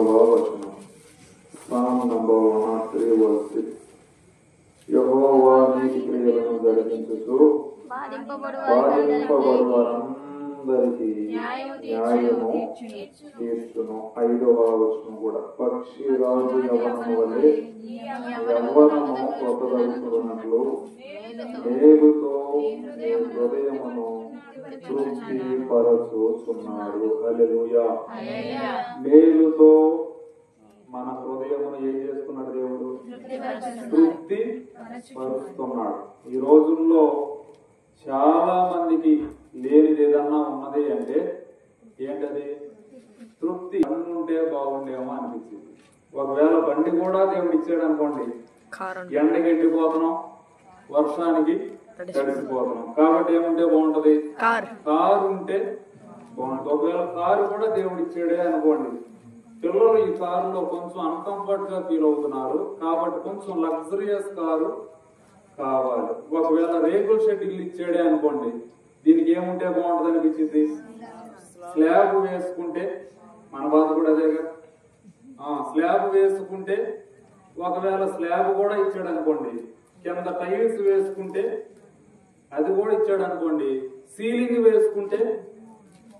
వచనం. Psalm number 103 verse 6. యెహోవా నీతి క్రియలను జరిగించుచు బాధింపబడు వారందరికీ న్యాయము తీర్చును. 5వ వచనం కూడా. పక్షిరాజు యవ్వనము వలె యవ్వనము కొత్తదలుచుకున్నట్లు మేలుతో హృదయమును తృప్తి పరచుచున్నాడు. హల్లెలూయా. మేలుతో మన హృదయమును ఏం చేస్తున్నాడు దేవుడు? తృప్తి పరుస్తున్నాడు. ఈ రోజుల్లో చాలా మందికి లేనిది ఏదన్నా ఉన్నది అంటే ఏంటది? తృప్తి. బండి ఉంటే బాగుండేమో అనిపించింది. ఒకవేళ బండి కూడా దేవుడు ఇచ్చాడు అనుకోండి, ఎండకి ఎండిపోతున్నాం, వర్షానికి తడిసిపోతున్నాం. కాబట్టి ఏముంటే బాగుంటది? కారు ఉంటే బాగుంటుంది. ఒకవేళ కారు కూడా దేవుడు ఇచ్చాడే అనుకోండి, పిల్లలు ఈ కారులో కొంచెం అన్కంఫర్ట్ గా ఫీల్ అవుతున్నారు కాబట్టి కొంచెం లగ్జరియస్ కారు కావాలి. ఒకవేళ రేకుల షెడ్ ఇల్లు ఇచ్చాడే అనుకోండి, దీనికి ఏముంటే బాగుంటుంది అనిపించింది? స్లాబ్ వేసుకుంటే, మన బాధ కూడా అదేగా, స్లాబ్ వేసుకుంటే, ఒకవేళ స్లాబ్ కూడా ఇచ్చాడు అనుకోండి, కింద టైల్స్ వేసుకుంటే అది కూడా ఇచ్చాడు అనుకోండి, సీలింగ్ వేసుకుంటే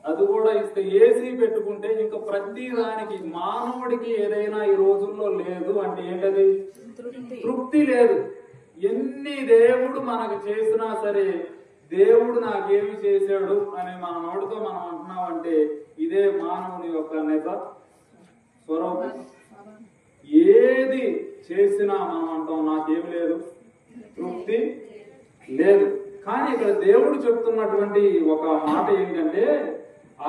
అది కూడా ఇస్తే, ఏసీ పెట్టుకుంటే, ఇంకా ప్రతి దానికి మానవుడికి ఏదైనా ఈ రోజుల్లో లేదు అంటే ఏంటది? తృప్తి లేదు. ఎన్ని దేవుడు మనకు చేసినా సరే, దేవుడు నాకేమి చేశాడు అని మన నోటితో మనం అంటున్నామంటే ఇదే మానవుని యొక్క నేత స్వరూపం. ఏది చేసినా మనం అంటాం నాకేమి లేదు, తృప్తి లేదు. కానీ ఇక్కడ దేవుడు చెప్తున్నటువంటి ఒక మాట ఏంటంటే,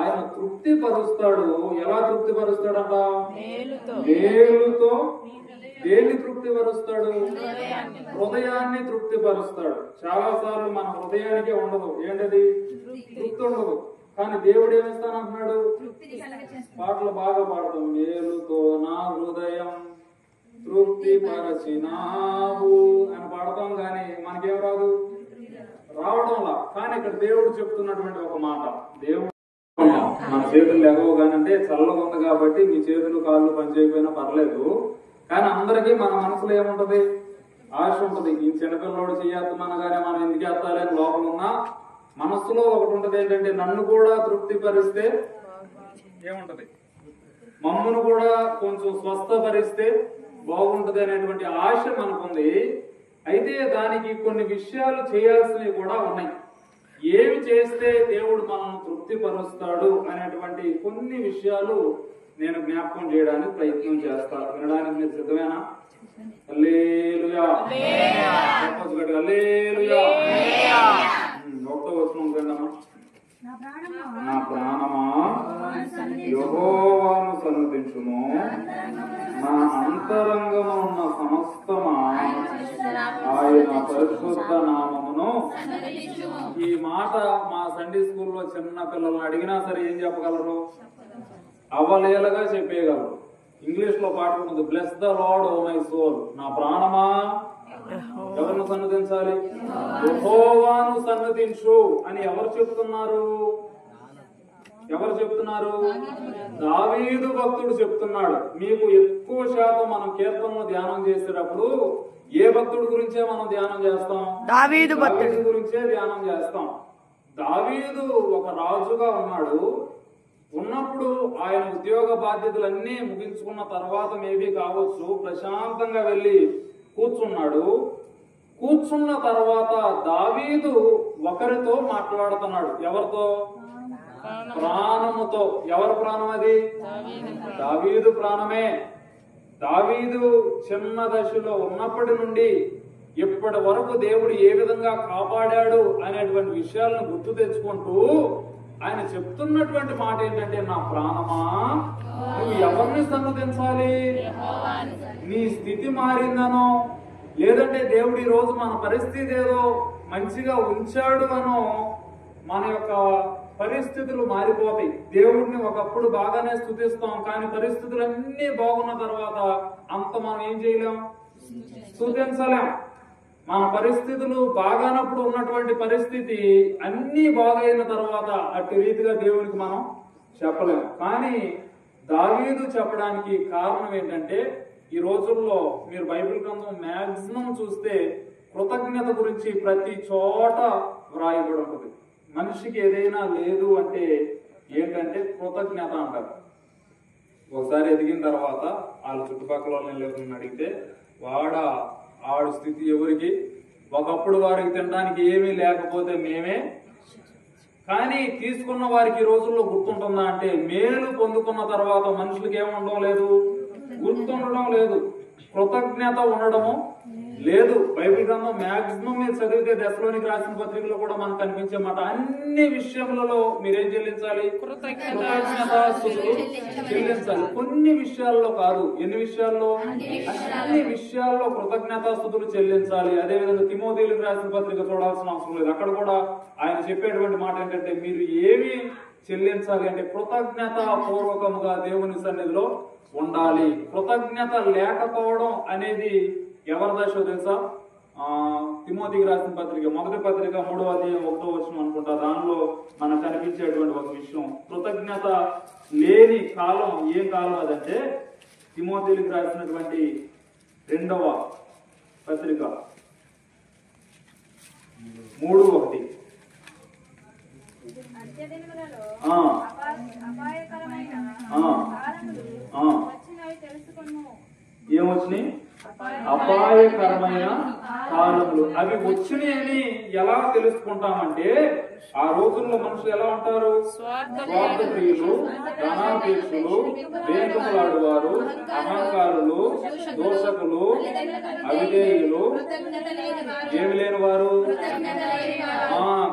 ఆయన తృప్తి పరుస్తాడు. ఎలా తృప్తి పరుస్తాడంట? మేలుతో. దేన్ని తృప్తి పరుస్తాడు? హృదయాన్ని తృప్తి పరుస్తాడు. చాలా సార్లు మన హృదయానికే ఉండదు. ఏంటది? తృప్తి ఉండదు. కానీ దేవుడు ఏమిస్తానంటున్నాడు? పాటలు బాగా పాడతాం. మేలుతో నా హృదయం తృప్తి పరచినావు అని పాడతాం, కానీ మనకేం రాదు, రావడంలా. కానీ ఇక్కడ దేవుడు చెప్తున్నటువంటి ఒక మాట, దేవుడు మన చేతులు ఎగవు కానంటే చల్లగా ఉంది కాబట్టి మీ చేతులు కాళ్ళు పనిచేయకపోయినా పర్లేదు, కానీ అందరికీ మన మనసులో ఏముంటది? ఆశ ఉంటది. ఈ చిన్నపిల్లడు చేయొద్దమనగానే మనం ఎందుకు ఎత్తాలి అని లోపల ఉన్నా మనస్సులో ఒకటి ఉంటది. ఏంటంటే నన్ను కూడా తృప్తి పరిస్తే ఏముంటది, మమ్మను కూడా కొంచెం స్వస్థపరిస్తే బాగుంటది అనేటువంటి ఆశ మనకుంది. అయితే దానికి కొన్ని విషయాలు చేయాల్సినవి కూడా ఉన్నాయి. ఏమి చేస్తే దేవుడు మనల్ని తృప్తి పరుస్తాడు అనేటువంటి కొన్ని విషయాలు నేను జ్ఞాపకం చేయడానికి ప్రయత్నం చేస్తాను. వినడానికి మీరు సిద్ధమేనా? హల్లెలూయా. హల్లెలూయా. 1వ వచనం వినండమ్మా. నా ప్రాణమా యెహోవాను సన్నుతించుము, నా అంతరంగము ఉన్న సమస్తమా ఆయన పరిశుద్ధ నామమును. ఈ మాట మా సండే స్కూల్లో చిన్న పిల్లలను అడిగినా సరే ఏం చెప్పగలరు? అవలేలగా చెప్పేయగలరు. ఇంగ్లీష్ లో పాట ఉన్నది, bless the Lord O my soul. నా ప్రాణమా ఎవరిని సన్నుతించాలి? యెహోవాను సన్నుతించు అని ఎవరు చెప్తున్నారు? ఎవరు చెప్తున్నారు? దావీదు భక్తుడు చెప్తున్నాడు. మీకు ఎక్కువ శాతం మనం కీర్తనలు ధ్యానం చేసేటప్పుడు ఏ భక్తుడి గురించే మనం ధ్యానం చేస్తాం? దావీదు గురించే ధ్యానం చేస్తాం. దావీదు ఒక రాజుగా ఉన్నాడు. ఉన్నప్పుడు ఆయన ఉద్యోగ బాధ్యతలన్నీ ముగించుకున్న తర్వాత మేబీ కావచ్చు, ప్రశాంతంగా వెళ్ళి కూర్చున్నాడు. కూర్చున్న తర్వాత దావీదు ఒకరితో మాట్లాడుతున్నాడు. ఎవరితో? ప్రాణముతో. ఎవరి ప్రాణం అది? దావీదు ప్రాణమే. దావీదు చిన్న దశలో ఉన్నప్పటి నుండి ఇప్పటి వరకు దేవుడు ఏ విధంగా కాపాడాడు అనేటువంటి విషయాలను గుర్తు తెచ్చుకుంటూ ఆయన చెప్తున్నటువంటి మాట ఏంటంటే, నా ప్రాణమా నువ్వు ఎవరిని సన్నుతించాలి? నీ స్థితి మారిందనో, లేదంటే దేవుడు ఈ రోజు మన పరిస్థితి ఏదో మంచిగా ఉంచాడు అనో మన యొక్క పరిస్థితులు మారిపోతాయి. దేవుడిని ఒకప్పుడు బాగానే స్తుతిస్తాం, కానీ పరిస్థితులన్నీ బాగున్న తర్వాత అంత మనం ఏం చేయలేం, స్తుతించలేం. మన పరిస్థితులు బాగానప్పుడు ఉన్నటువంటి పరిస్థితి అన్ని బాగైన తర్వాత అట్టి రీతిగా దేవునికి మనం చెప్పలేము. కానీ దావీదు చెప్పడానికి కారణం ఏంటంటే, ఈ రోజుల్లో మీరు బైబిల్ గ్రంథం మ్యాక్సిమం చూస్తే కృతజ్ఞత గురించి ప్రతి చోట వ్రాయబడి ఉంటుంది. మనిషికి ఏదైనా లేదు అంటే ఏంటంటే కృతజ్ఞత అంటారు. ఒకసారి ఎదిగిన తర్వాత వాళ్ళ చుట్టుపక్కల వాళ్ళని ఎవరిని అడిగితే ఆడు స్థితి ఎవరికి, ఒకప్పుడు వారికి తినడానికి ఏమీ లేకపోతే మేమే, కానీ తీసుకున్న వారికి ఈ రోజుల్లో గుర్తుంటుందా అంటే మేలు పొందుకున్న తర్వాత మనుషులకి ఏముండడం లేదు, గుర్తుండడం లేదు, కృతజ్ఞత ఉండడము లేదు. బైబిల్ గ్రంథం మ్యాక్సిమం మీరు చదివితే దశలోనికి రాసిన పత్రికలో కూడా మనకు కనిపించే మాట, అన్ని విషయములలో మీరేం చెల్లించాలి, కృతజ్ఞతాస్తుతులు చెల్లించాలి. కొన్ని విషయాల్లో కాదు, ఎన్ని విషయాల్లో, అన్ని విషయాల్లో కృతజ్ఞతాస్తుతులు చెల్లించాలి. అదేవిధంగా తిమోథీయులకు రాసిన పత్రిక చూడాల్సిన అవసరం లేదు. అక్కడ కూడా ఆయన చెప్పేటువంటి మాట ఏంటంటే మీరు ఏమి చెల్లించాలి అంటే కృతజ్ఞత పూర్వకముగా దేవుని సన్నిధిలో ఉండాలి. కృతజ్ఞత లేకపోవడం అనేది ఎవరి దశ తెలుసా? తిమోతికి రాసిన పత్రిక, మొదటి పత్రిక 3వ అధ్యాయం 1వ వచనం అనుకుంటా, దానిలో మనకు కనిపించేటువంటి ఒక విషయం, కృతజ్ఞత లేని కాలం ఏం కాలం అదంటే తిమోతికి రాసినటువంటి 2వ పత్రిక 3:1. ఏమొచ్చినాయి? అపాయకరమైన కాలములు. అవి వచ్చినాయని ఎలా తెలుసుకుంటామంటే, ఆ రోజుల్లో మనుషులు ఎలా ఉంటారు? స్వార్థప్రియులు, ధనాపేక్షులు, వేగములాడువారు, అహంకారులు, దోషకులు, అవిధేయులు, ఏమి లేని వారు,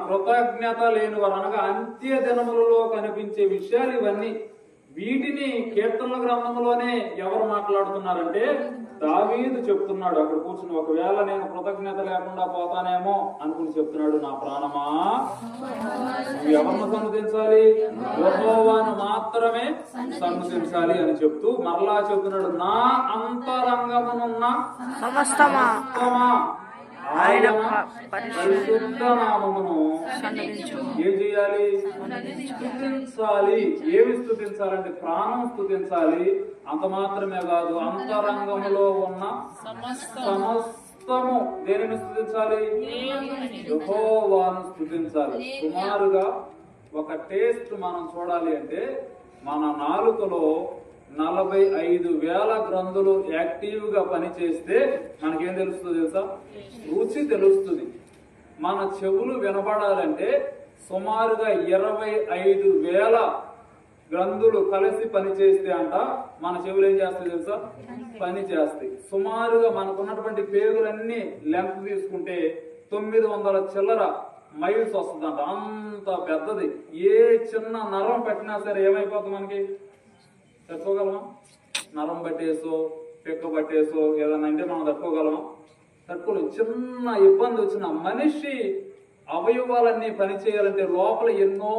కృతజ్ఞత లేని వారు అనగా అంత్య దినములలో కనిపించే విషయాలు ఇవన్నీ. వీటిని కీర్తనల గ్రంథంలోనే ఎవరు మాట్లాడుతున్నారంటే దావీదు చెప్తున్నాడు. అక్కడ కూర్చుని, ఒకవేళ నేను కృతజ్ఞత లేకుండా పోతానేమో అనుకుని చెప్తున్నాడు, నా ప్రాణమా నువ్వు ఎవరిని సన్నుతించాలి? యెహోవాను మాత్రమే సన్నుతించాలి అని చెప్తూ మరలా చెప్తున్నాడు, నా అంతరంగమునున్న సమస్తమా ఆయన పరిశుద్ధ నామమును ఏం చేయాలి? స్తుతించాలి. ఏమి స్తుతించాలంటే ప్రాణం స్తుతించాలి. అంత మాత్రమే కాదు, అంతరంగములో ఉన్న సమస్తము దేనిని స్తుతించాలి? యెహోవాను స్తుతించాలి. సుమారుగా ఒక టేస్ట్ మనం చూడాలి అంటే మన నాలుకలో 45,000 గ్రంథులు యాక్టివ్ గా పనిచేస్తే మనకేం తెలుస్తుంది తెలుసా? రుచి తెలుస్తుంది. మన చెవులు వినపడాలంటే సుమారుగా 25,000 గ్రంథులు కలిసి పనిచేస్తే అంట మన చెవులు ఏం చేస్తాయి తెలుసా? పని చేస్తాయి. సుమారుగా మనకున్నటువంటి పేగులన్నీ లెంత్ తీసుకుంటే 900 చిల్లర మైల్స్ వస్తుందంట. అంత పెద్దది. ఏ చిన్న నరం పట్టినా సరే ఏమైపోతుంది మనకి? తట్టుకోగలమా? నరం పట్టేసో పెక్క పట్టేసో ఏదన్నా అంటే మనం తట్టుకోగలమా? తట్టుకోలేము. చిన్న ఇబ్బంది వచ్చిన మనిషి అవయవాలన్నీ పనిచేయాలంటే లోపల ఎన్నో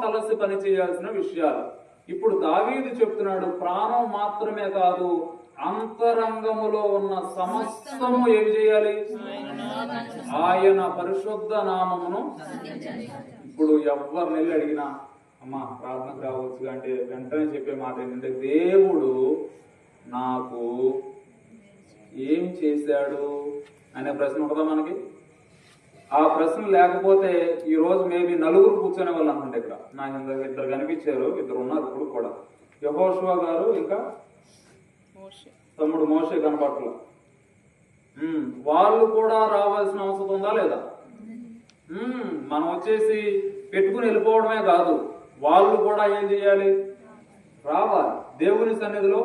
కలిసి పనిచేయాల్సిన విషయాలు. ఇప్పుడు దావీదు చెప్తున్నాడు, ప్రాణం మాత్రమే కాదు అంతరంగములో ఉన్న సమస్తము ఏమి చేయాలి? ఆయన పరిశుద్ధ నామమును. ఇప్పుడు ఎవరిని వెళ్ళి అడిగినా అమ్మా ప్రార్థనకు రావచ్చు అంటే వెంటనే చెప్పే మాట ఏంటంటే, దేవుడు నాకు ఏం చేశాడు అనే ప్రశ్న ఉంటుందా మనకి? ఆ ప్రశ్న లేకపోతే ఈ రోజు మేబీ నలుగురు కూర్చొనే వాళ్ళు అనుకుంటే, ఇక్కడ నాకు ఇద్దరు కనిపించారు, ఇద్దరు ఉన్నారు ఇప్పుడు కూడా, యెహోషువ గారు ఇంకా తమ్ముడు మోషే కనపట్ల. వాళ్ళు కూడా రావాల్సిన అవసరం ఉందా లేదా? మనం వచ్చేసి పెట్టుకుని వెళ్ళిపోవడమే కాదు, వాళ్ళు కూడా ఏం చేయాలి? రావాలి, దేవుని సన్నిధిలో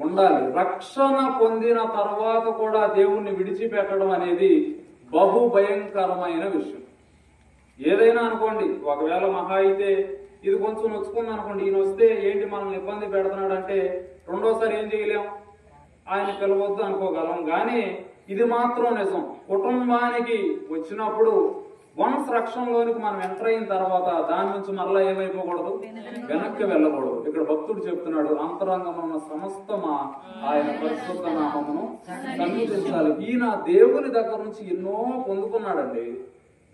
ఉండాలి. రక్షణ పొందిన తర్వాత కూడా దేవుణ్ణి విడిచిపెట్టడం అనేది బహు భయంకరమైన విషయం. ఏదైనా అనుకోండి, ఒకవేళ మహా అయితే ఇది కొంచెం నొచ్చుకుంది అనుకోండి, ఈయన వస్తే ఏంటి మనల్ని ఇబ్బంది పెడుతున్నాడు అంటే రెండోసారి ఏం చేయలేం, ఆయన పిలవద్దు అనుకోగలం. కానీ ఇది మాత్రం నిజం, కుటుంబానికి వచ్చినప్పుడు వన్స్ రక్షణలోనికి మనం ఎంటర్ అయిన తర్వాత దాని నుంచి మరలా ఏమైపోకూడదు, వెనక్కి వెళ్ళకూడదు. ఇక్కడ భక్తుడు చెప్తున్నాడు, అంతరంగమున్న సమస్తమా ఆయన పరిశుద్ధ నామమును సన్నిధించాలి. ఈయన దేవుని దగ్గర నుంచి ఎన్నో పొందుకున్నాడండి.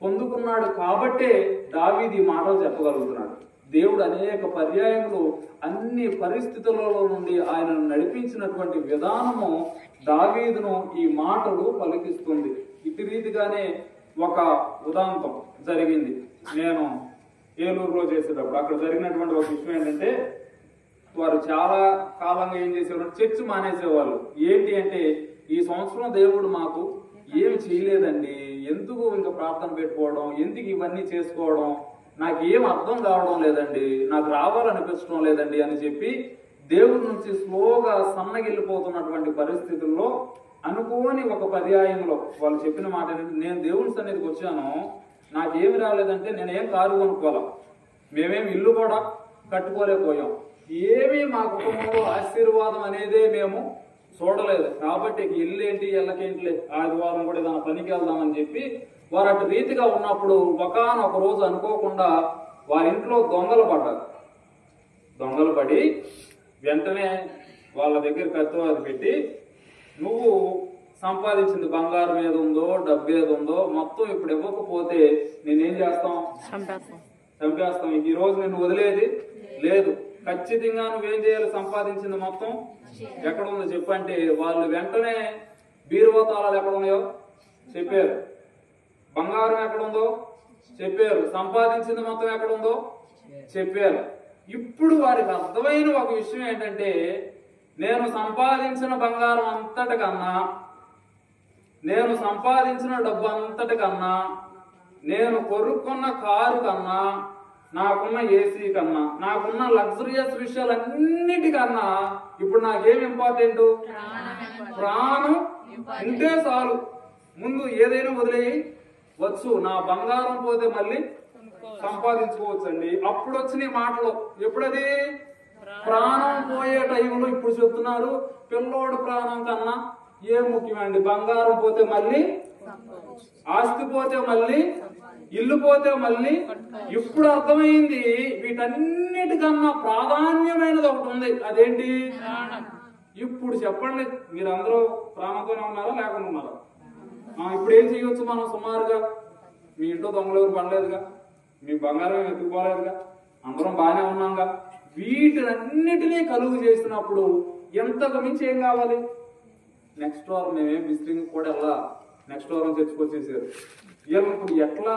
పొందుకున్నాడు కాబట్టే దావీదు ఈ మాటలు చెప్పగలుగుతున్నాడు. దేవుడు అనేక పర్యాయములు అన్ని పరిస్థితులలో నుండి ఆయనను నడిపించినటువంటి విధానము దావీదును ఈ మాటలు పలికిస్తుంది. ఇటు రీతిగానే ఒక ఉదాంతం జరిగింది. నేను ఏలూరులో చేసేటప్పుడు అక్కడ జరిగినటువంటి ఒక విషయం ఏంటంటే, వారు చాలా కాలంగా ఏం చేసేవారు, చర్చ్ మానేసేవాళ్ళు. ఏంటి అంటే, ఈ సంవత్సరం దేవుడు మాకు ఏమి చేయలేదండి, ఎందుకు ఇంకా ప్రార్థన పెట్టుకోవడం, ఎందుకు ఇవన్నీ చేసుకోవడం, నాకు ఏం అర్థం కావడం లేదండి, నాకు రావాలనిపించడం లేదండి అని చెప్పి దేవుడి నుంచి స్లోగా సన్నగిల్లిపోతున్నటువంటి పరిస్థితుల్లో అనుకోని ఒక పర్యాయంలో వాళ్ళు చెప్పిన మాట ఏంటంటే, నేను దేవుని సన్నిధికి వచ్చాను, నాకేమి రాలేదంటే, నేనేం కారు కొనుక్కోవాలా, మేమేం ఇల్లు కూడా కట్టుకోలేకపోయాం, ఏమీ మా కుటుంబంలో ఆశీర్వాదం అనేదే మేము చూడలేదు, కాబట్టి ఇల్లు ఏంటి ఎల్లకేంటిలే, ఆదివారం కూడా ఏదైనా పనికి వెళ్దామని చెప్పి వారు అటు రీతిగా ఉన్నప్పుడు ఒకానొక రోజు అనుకోకుండా వారింట్లో దొంగలు పడ్డారు. దొంగలు పడి వెంటనే వాళ్ళ దగ్గర కత్తి అది పెట్టి, నువ్వు సంపాదించింది బంగారం ఏది ఉందో డబ్బు ఏది ఉందో మొత్తం ఇప్పుడు ఇవ్వకపోతే నేనేం చేస్తాం, చంపేస్తాం, ఈ రోజు నేను వదిలేది లేదు, ఖచ్చితంగా నువ్వేం చేయాలి, సంపాదించింది మొత్తం ఎక్కడ ఉందో చెప్పంటే వాళ్ళు వెంటనే బీరువా తాళాలు ఎక్కడ ఉన్నాయో చెప్పారు, బంగారం ఎక్కడ ఉందో చెప్పారు, సంపాదించింది మొత్తం ఎక్కడ ఉందో చెప్పారు. ఇప్పుడు వారికి అర్థమైన ఒక విషయం ఏంటంటే, నేను సంపాదించిన బంగారం అంతటికన్నా, నేను సంపాదించిన డబ్బు అంతటికన్నా, నేను కొనుక్కున్న కారు కన్నా, నాకున్న ఏసీ కన్నా, నాకున్న లగ్జరియస్ విషయాలన్నిటికన్నా ఇప్పుడు నాకేం ఇంపార్టెంట్, ప్రాణం ఉంటే చాలు, ముందు ఏదైనా వదిలేయి వచ్చు, నా బంగారం పోతే మళ్ళీ సంపాదించుకోవచ్చు అండి. అప్పుడు వచ్చిన మాటలు ఎప్పుడది, ప్రాణం పోయే టైంలో ఇప్పుడు చెప్తున్నారు, పిల్లోడు ప్రాణం కన్నా ఏం ముఖ్యమండి, బంగారం పోతే మళ్ళీ, ఆస్తి పోతే మళ్ళీ, ఇల్లు పోతే మళ్ళీ. ఇప్పుడు అర్థమైంది వీటన్నిటికన్నా ప్రాధాన్యమైనది ఒకటి ఉంది, అదేంటి, ఇప్పుడు చెప్పండి, మీరందరూ ప్రాణంతోనే ఉన్నారా లేకుండా ఉన్నారా? ఇప్పుడు ఏం చేయవచ్చు మనం సుమారుగా, మీ ఇంట్లో దొంగలు ఎవరు పడలేదుగా, మీ బంగారం ఎత్తుకోలేదుగా, అందరం బాగానే ఉన్నాంగా. వీటినన్నిటినీ కలుగు చేసినప్పుడు ఎంతకు మించి ఏం కావాలి, నెక్స్ట్ వారం మేమేం విజిటింగ్ కూడా వెళ్ళా, నెక్స్ట్ వారం చర్చకొచ్చేసారు. ఇప్పుడు ఎట్లా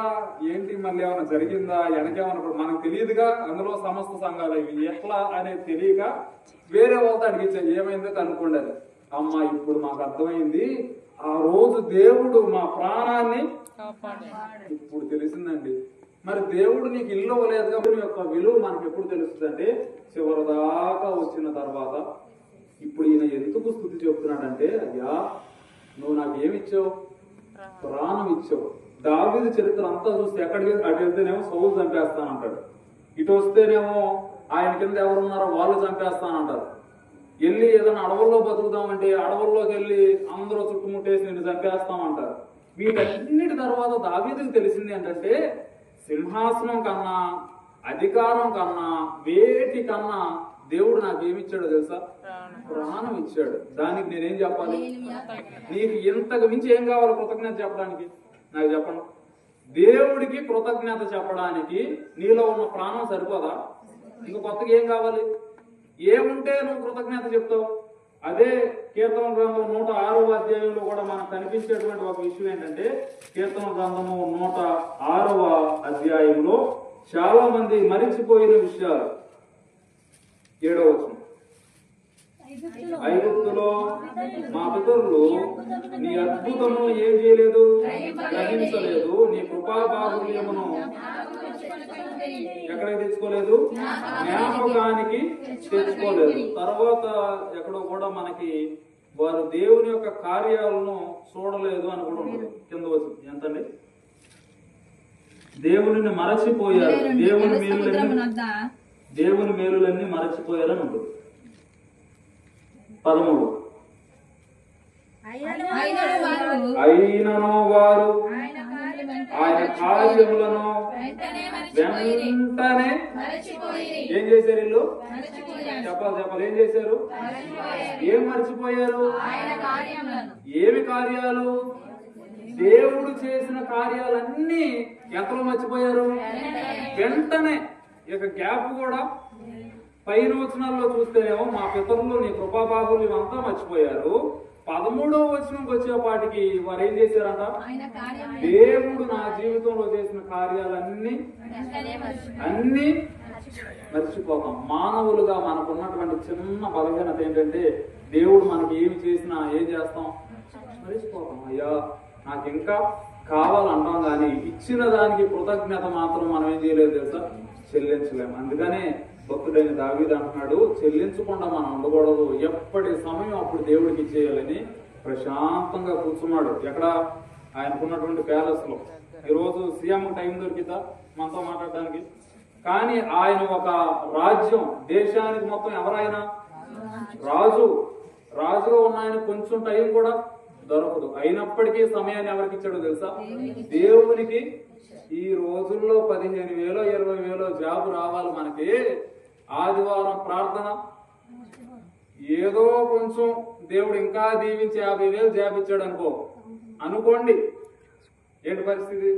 ఏంటి, మళ్ళీ ఏమైనా జరిగిందా, వెనకేమన్నా మనకు తెలియదుగా, అందులో సమస్త సంఘాలు ఇవి ఎట్లా అనేది తెలియక వేరే వాళ్ళతో అడిగించారు, ఏమైందో కనుక్కోండి. అమ్మ ఇప్పుడు మాకు అర్థమైంది, ఆ రోజు దేవుడు మా ప్రాణాన్ని ఇప్పుడు తెలిసిందండి. మరి దేవుడు నీకు ఇల్లు ఇవ్వలేదుగా, దేవుని యొక్క విలువ మనకు ఎప్పుడు తెలుస్తుంది అంటే చివరి దాకా వచ్చిన తర్వాత. ఇప్పుడు ఈయన ఎందుకు స్తుతి చెప్తున్నాడంటే, అయ్యా నువ్వు నాకు ఏమిచ్చావు, ప్రాణం ఇచ్చావు. దావీదు చరిత్ర అంతా చూస్తే ఎక్కడికి అటు వెళ్తేనేమో సౌలు చంపేస్తానంటాడు, ఇటు వస్తేనేమో ఆయన కింద ఎవరున్నారో వాళ్ళు చంపేస్తానంటారు, వెళ్ళి ఏదైనా అడవుల్లో బతుకుదామంటే అడవుల్లోకి వెళ్ళి అందరూ చుట్టుముట్టేసి నిన్ను చంపేస్తామంటారు. వీటన్నిటి తర్వాత దావీదుకు తెలిసింది ఏంటంటే, సింహాసనం కన్నా, అధికారం కన్నా, వేటి కన్నా దేవుడు నాకు ఏమిచ్చాడో తెలుసా, ప్రాణం ఇచ్చాడు. దానికి నేనేం చెప్పాలి, నీకు ఇంతకు మించి ఏం కావాలి కృతజ్ఞత చెప్పడానికి, నాకు చెప్పండి. దేవుడికి కృతజ్ఞత చెప్పడానికి నీలో ఉన్న ప్రాణం సరిపోదా, ఇంకా కొత్తగా ఏం కావాలి, ఏముంటే నువ్వు కృతజ్ఞత చెప్తావు? అదే కీర్తన గ్రంథం 106వ అధ్యాయంలో కూడా మనకు కనిపించేటువంటి ఒక విషయం ఏంటంటే, కీర్తన గ్రంథము 106వ అధ్యాయంలో చాలా మంది మరిచిపోయిన విషయాలు. 7వ వచనం, ఐగుప్తులో మా పితరులు నీ అద్భుతము ఏం చేయలేదు, గ్రహించలేదు, నీ కృపా బాహుల్యమును ఎక్కడికి తెచ్చుకోలేదు, జ్ఞాపకానికి తెచ్చుకోలేదు. తర్వాత ఎక్కడో కూడా మనకి వారు దేవుని యొక్క కార్యాలను చూడలేదు అని కూడా ఉంటుంది. కింద వచ్చి ఎంతండి, దేవుని మరచిపోయారు, దేవుని మేలులన్నీ మరచిపోయారని ఉంటుంది. 13, అయినను వారు ఆయన కార్యములను వెంటనే ఏం చేశారు, వీళ్ళు చెప్పాలి ఏం చేశారు, ఏం మర్చిపోయారు, ఏమి కార్యాలు, దేవుడు చేసిన కార్యాలన్నీ ఎంతలో మర్చిపోయారు, వెంటనే. ఇక గ్యాప్ కూడా పైన వచనాల్లో చూస్తేనేమో మా పితరులు నీ కృపాబాహుల్యం అంతా మర్చిపోయారు. 13వ వచనంకి వచ్చేపాటికి వారు ఏం చేశారంట? దేవుడు నా జీవితంలో చేసిన కార్యాలన్నీ మర్చిపోతాం. మానవులుగా మనకున్నటువంటి చిన్న బలహీనత ఏంటంటే దేవుడు మనకి ఏమి చేసినా ఏం చేస్తాం? మర్చిపోతాం. అయ్యా నాకు ఇంకా కావాలంటాం, కానీ ఇచ్చిన దానికి కృతజ్ఞత మాత్రం మనం ఏం చేయలేదు తెలుసా? చెల్లించలేము. అందుకనే భక్తుడైన దావీదు అంటున్నాడు, చెల్లించకుండా మనం ఉండకూడదు, ఎప్పటి సమయం అప్పుడు దేవుడికి ఇచ్చేయాలని ప్రశాంతంగా కూర్చున్నాడు. ఎక్కడ? ఆయనకున్నటువంటి ప్యాలెస్ లో. ఈరోజు సీఎం టైం దొరికిందా మనతో మాట్లాడడానికి? కానీ ఆయన ఒక రాజ్యం, దేశానికి మొత్తం ఎవరైనా రాజుగా ఉన్న ఆయన కొంచెం టైం కూడా దొరకదు. అయినప్పటికీ సమయాన్ని ఎవరికి ఇచ్చాడో తెలుసా? దేవునికి. ఈ రోజుల్లో 15,000 20,000 జాబ్ రావాలి మనకి. ఆదివారం ప్రార్థన ఏదో కొంచెం దేవుడు ఇంకా దీవించి 50,000 జాబ్ ఇచ్చాడు అనుకోండి, ఏంటి పరిస్థితి?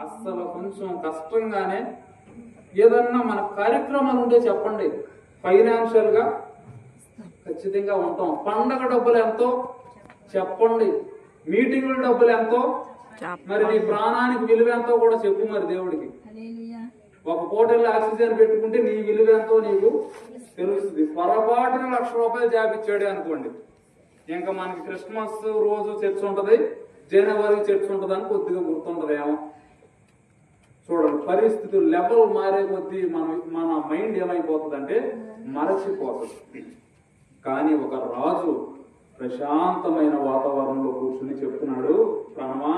అస్సలు కొంచెం కష్టంగానే ఏదన్నా మన కార్యక్రమాలు ఉంటే చెప్పండి, ఫైనాన్షియల్ గా ఖచ్చితంగా ఉంటాం. పండగ డబ్బులు ఎంతో చెప్పండి, మీటింగుల డబ్బులు ఎంతో, మరి నీ ప్రాణానికి విలువ ఎంతో కూడా చెప్పు మరి దేవుడికి. ఒక పూటల్లో ఆక్సిజన్ పెట్టుకుంటే నీ విలువ ఎంతో నీకు తెలుస్తుంది. పొరపాటున ₹1,00,000 జాబ్ ఇచ్చాడే అనుకోండి, ఇంకా మనకి క్రిస్మస్ రోజు చర్చ్ ఉంటది, జనవరి చర్చ్ ఉంటది అని కొద్దిగా గుర్తుంటది ఏమో. చూడండి, పరిస్థితులు లెవెల్ మారే కొద్దీ మన మైండ్ ఏమైపోతుంది అంటే మరచిపోతుంది. కానీ ఒక రాజు ప్రశాంతమైన వాతావరణంలో కూర్చుని చెప్తున్నాడు, ప్రాణమా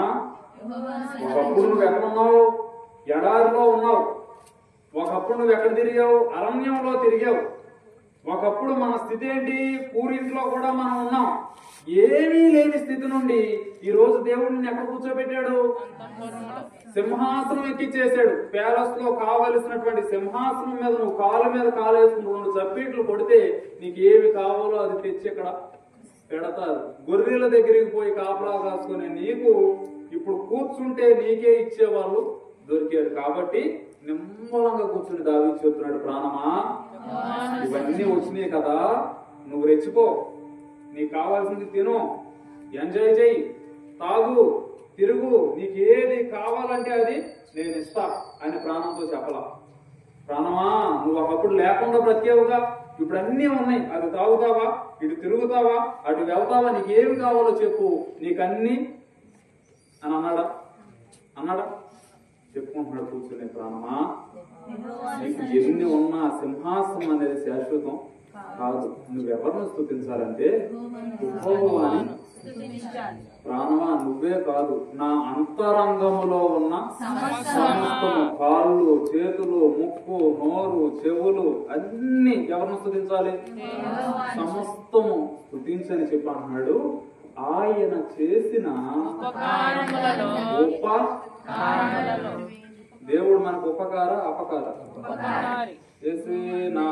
ఒకప్పుడు నువ్వు ఎక్కడున్నావు? ఎడారిలో ఉన్నావు. ఒకప్పుడు నువ్వు ఎక్కడ తిరిగావు? అరణ్యంలో తిరిగావు. ఒకప్పుడు మన స్థితి ఏంటి? పూరింట్లో కూడా మనం ఉన్నాం. ఏమీ లేని స్థితి నుండి ఈ రోజు దేవుడిని ఎక్కడ కూర్చోబెట్టాడు? సింహాసనం ఎక్కిచ్చేసాడు. ప్యాలెస్ లో కావలసినటువంటి సింహాసనం మీద నువ్వు కాళ్ళ మీద కాలేసుకుని 2 చప్పీట్లు కొడితే నీకు ఏమి కావాలో అది తెచ్చి ఇక్కడ పెడతారు. గొర్రెల దగ్గరికి పోయి కాపలా కాసుకునే నీకు ఇప్పుడు కూర్చుంటే నీకే ఇచ్చేవాళ్ళు దొరికారు. కాబట్టి నిమ్మలంగా కూర్చుని దావీదు చెప్తున్నాడు, ప్రాణమా ఇవన్నీ వచ్చినాయి కదా, నువ్వు రెచ్చిపో, నీకు కావాల్సింది తిను, ఎంజాయ్ చేయి, తాగు, తిరుగు, నీకు ఏది కావాలంటే అది నేను ఇస్తా అని ప్రాణంతో చెప్పలా. ప్రాణమా నువ్వు ఒకప్పుడు లేకుండా బ్రతికేవుగా, ఇప్పుడు అన్నీ ఉన్నాయి, అది తాగుతావా, ఇటు తిరుగుతావా, అటు వెళ్తావా, నీకు ఏమి కావాలో చెప్పు, నీకన్నీ అని అన్నాడా? చెప్పుకుంటున్నాడు కూర్చునే, ప్రాణమా నీకు ఎన్ని ఉన్నా సింహాసనం అనేది శాశ్వతం కాదు. నువ్వెవరిని స్తుతించాలంటే యెహోవాని. ప్రాణమా నువ్వే కాదు, నా అంతరంగములో ఉన్న సమస్తము, కాళ్ళు, చేతులు, ముక్కు, నోరు, చెవులు అన్ని ఎవరిని స్తుతించాలి? సమస్తము స్తుతించని చెప్పి అంటున్నాడు. ఆయన చేసిన దేవుడు మనకు ఉపకార అపకార చేసి నా